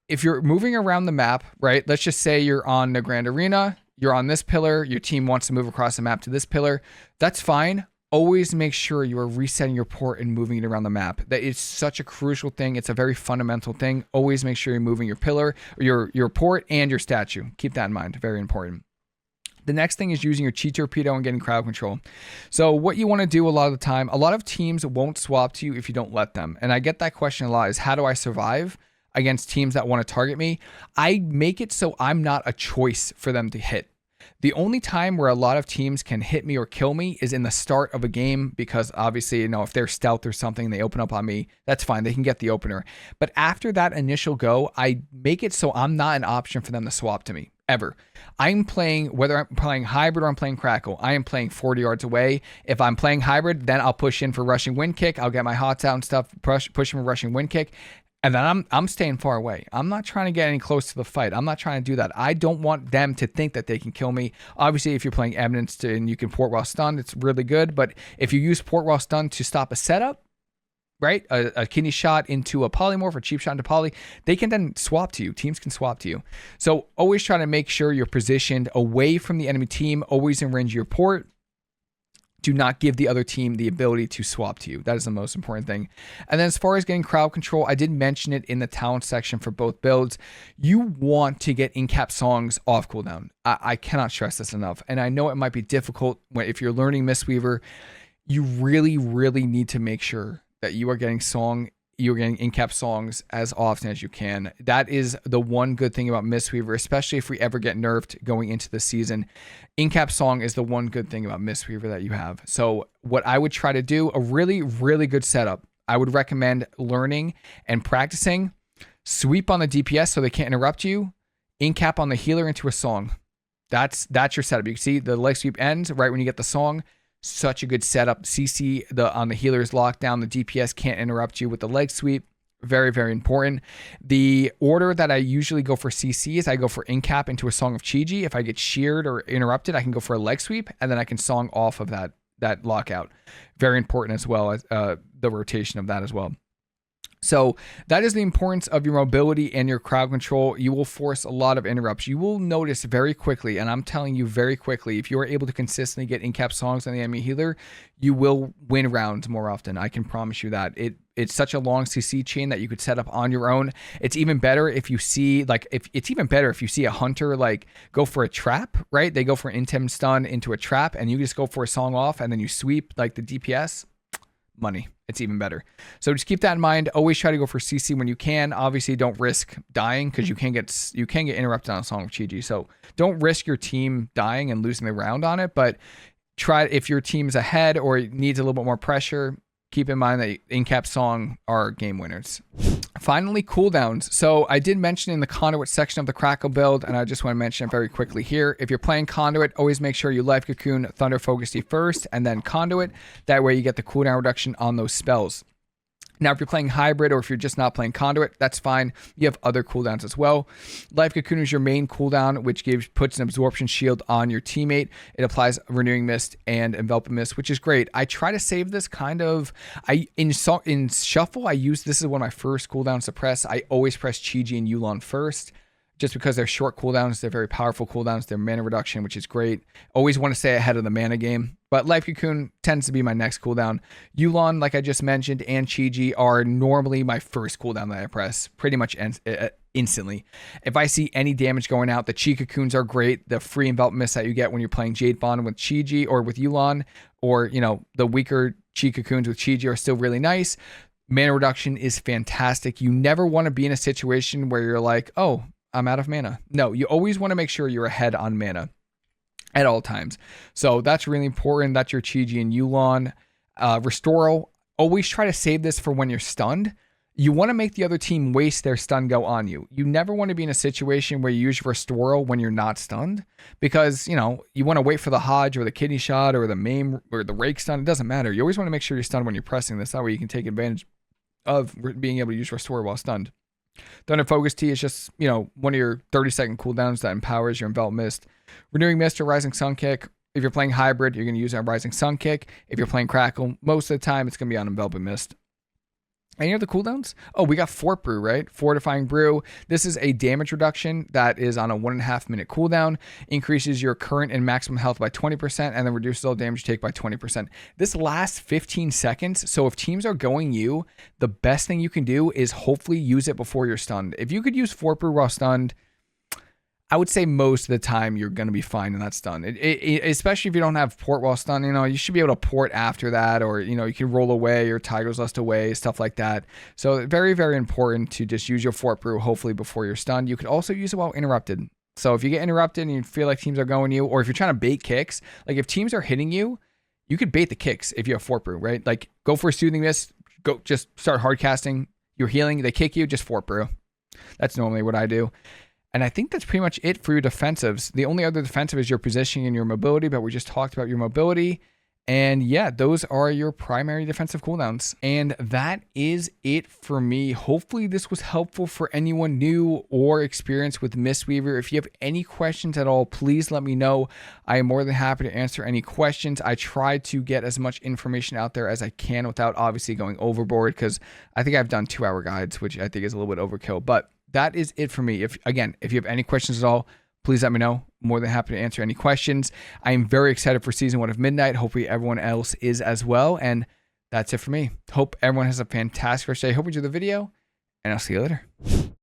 If you're moving around the map, right? Let's just say you're on the Grand Arena. You're on this pillar. Your team wants to move across the map to this pillar. That's fine. Always make sure you are resetting your port and moving it around the map. That is such a crucial thing. It's a very fundamental thing. Always make sure you're moving your pillar, or your port, and your statue. Keep that in mind. Very important. The next thing is using your Chi Torpedo and getting crowd control. So what you want to do a lot of the time, a lot of teams won't swap to you if you don't let them. And I get that question a lot is how do I survive against teams that want to target me? I make it so I'm not a choice for them to hit. The only time where a lot of teams can hit me or kill me is in the start of a game because obviously, if they're stealth or something, they open up on me, that's fine. They can get the opener. But after that initial go, I make it so I'm not an option for them to swap to me, ever. I'm playing, whether I'm playing hybrid or I'm playing Crackle, I am playing 40 yards away. If I'm playing hybrid, then I'll push in for rushing wind kick. I'll get my hots out and stuff, push in for rushing wind kick. And then I'm staying far away. I'm not trying to get any close to the fight. I'm not trying to do that. I don't want them to think that they can kill me. Obviously, if you're playing Eminence and you can port while stunned, it's really good. But if you use port while stunned to stop a setup, right? A kidney shot into a polymorph or cheap shot into poly, they can then swap to you. Teams can swap to you. So always try to make sure you're positioned away from the enemy team, always in range of your port. Do not give the other team the ability to swap to you. That is the most important thing. And then as far as getting crowd control, I did mention it in the talent section for both builds. You want to get in-cap songs off cooldown. I cannot stress this enough. And I know it might be difficult if you're learning Mistweaver. You really, really need to make sure that you are getting in-cap songs as often as you can. That is the one good thing about Mistweaver, especially if we ever get nerfed going into the season. In-cap song is the one good thing about Mistweaver that you have. So what I would try to do, a really, really good setup, I would recommend learning and practicing. Sweep on the DPS so they can't interrupt you. In-cap on the healer into a song. That's your setup. You can see the leg sweep ends right when you get the song. Such a good setup. CC on the healer is locked down. The DPS can't interrupt you with the leg sweep. Very, very important. The order that I usually go for CC is I go for in-cap into a Song of Chi-Ji. If I get sheared or interrupted, I can go for a leg sweep, and then I can song off of that lockout. Very important as well as the rotation of that as well. So that is the importance of your mobility and your crowd control. You will force a lot of interrupts. You will notice very quickly, and I'm telling you very quickly, if you are able to consistently get in-cap songs on the enemy healer, you will win rounds more often. I can promise you that. It's such a long CC chain that you could set up on your own. It's even better if you see, it's even better if you see a hunter go for a trap, right? They go for an intem stun into a trap, and you just go for a song off, and then you sweep the DPS. Money. It's even better. So just keep that in mind. Always try to go for CC when you can. Obviously, don't risk dying because you can get interrupted on a Song of Chi-Ji. So don't risk your team dying and losing the round on it. But try, if your team's ahead or needs a little bit more pressure, keep in mind that in-cap song are game winners. Finally, cooldowns. So I did mention in the Conduit section of the Crackle build, and I just want to mention it very quickly here. If you're playing Conduit, always make sure you Life Cocoon, Thunder Focus first, and then Conduit. That way you get the cooldown reduction on those spells. Now, if you're playing hybrid or if you're just not playing Conduit, that's fine. You have other cooldowns as well. Life Cocoon is your main cooldown, which puts an absorption shield on your teammate. It applies Renewing Mist and Enveloping Mist, which is great. I try to save this in Shuffle, this is one of my first cooldowns to press. I always press Chi-Ji and Yulon first. just because they're short cooldowns, they're very powerful cooldowns, they're mana reduction, which is great. Always want to stay ahead of the mana game. But Life Cocoon tends to be my next cooldown. Yulon, like I just mentioned, and Chi-Ji are normally my first cooldown that I press pretty much instantly. If I see any damage going out, the Chi Cocoons are great. The free envelop mist that you get when you're playing Jade Bond with Chi-Ji or with Yulon, or, you know, the weaker Chi Cocoons with Chi-Ji are still really nice. Mana reduction is fantastic. You never want to be in a situation where you're like, oh, I'm out of mana. No, you always want to make sure you're ahead on mana at all times. So that's really important. That's your Chi-Ji and Yulon. Restoro, always try to save this for when you're stunned. You want to make the other team waste their stun go on you. You never want to be in a situation where you use Restoro when you're not stunned, because, you know, you want to wait for the Hodge or the kidney shot or the maim or the rake stun. It doesn't matter. You always want to make sure you're stunned when you're pressing this. That way you can take advantage of being able to use Restore while stunned. Thunder Focus Tea is just, you know, one of your 30-second cooldowns that empowers your Envelop Mist. Renewing Mist or Rising Sun Kick. If you're playing Hybrid, you're going to use that Rising Sun Kick. If you're playing Crackle, most of the time it's going to be on Enveloping Mist. Any other cooldowns? Oh, we got Fort Brew, right? Fortifying Brew. This is a damage reduction that is on a 1.5 minute cooldown. Increases your current and maximum health by 20% and then reduces all damage you take by 20%. This lasts 15 seconds. So if teams are going you, the best thing you can do is hopefully use it before you're stunned. If you could use Fort Brew while stunned, I would say most of the time you're going to be fine in that stun. Especially if you don't have port while stun, you know, you should be able to port after that, or, you know, you can roll away or Tiger's Lust away, stuff like that. So very, very important to just use your Fort Brew hopefully before you're stunned. You could also use it while interrupted. So if you get interrupted and you feel like teams are going you, or if you're trying to bait kicks, like if teams are hitting you, you could bait the kicks if you have Fort Brew, right? Like go for a Soothing Mist, go just start hard casting, you're healing, they kick you, just Fort Brew. That's normally what I do. And I think that's pretty much it for your defensives. The only other defensive is your positioning and your mobility, but we just talked about your mobility. And yeah, those are your primary defensive cooldowns. And that is it for me. Hopefully this was helpful for anyone new or experienced with Mistweaver. If you have any questions at all, please let me know. I am more than happy to answer any questions. I try to get as much information out there as I can without obviously going overboard, because I think I've done 2-hour guides, which I think is a little bit overkill. But that is it for me. If you have any questions at all, please let me know. More than happy to answer any questions. I am very excited for Season 1 of Midnight. Hopefully everyone else is as well. And that's it for me. Hope everyone has a fantastic rest day. Hope you enjoyed the video, and I'll see you later.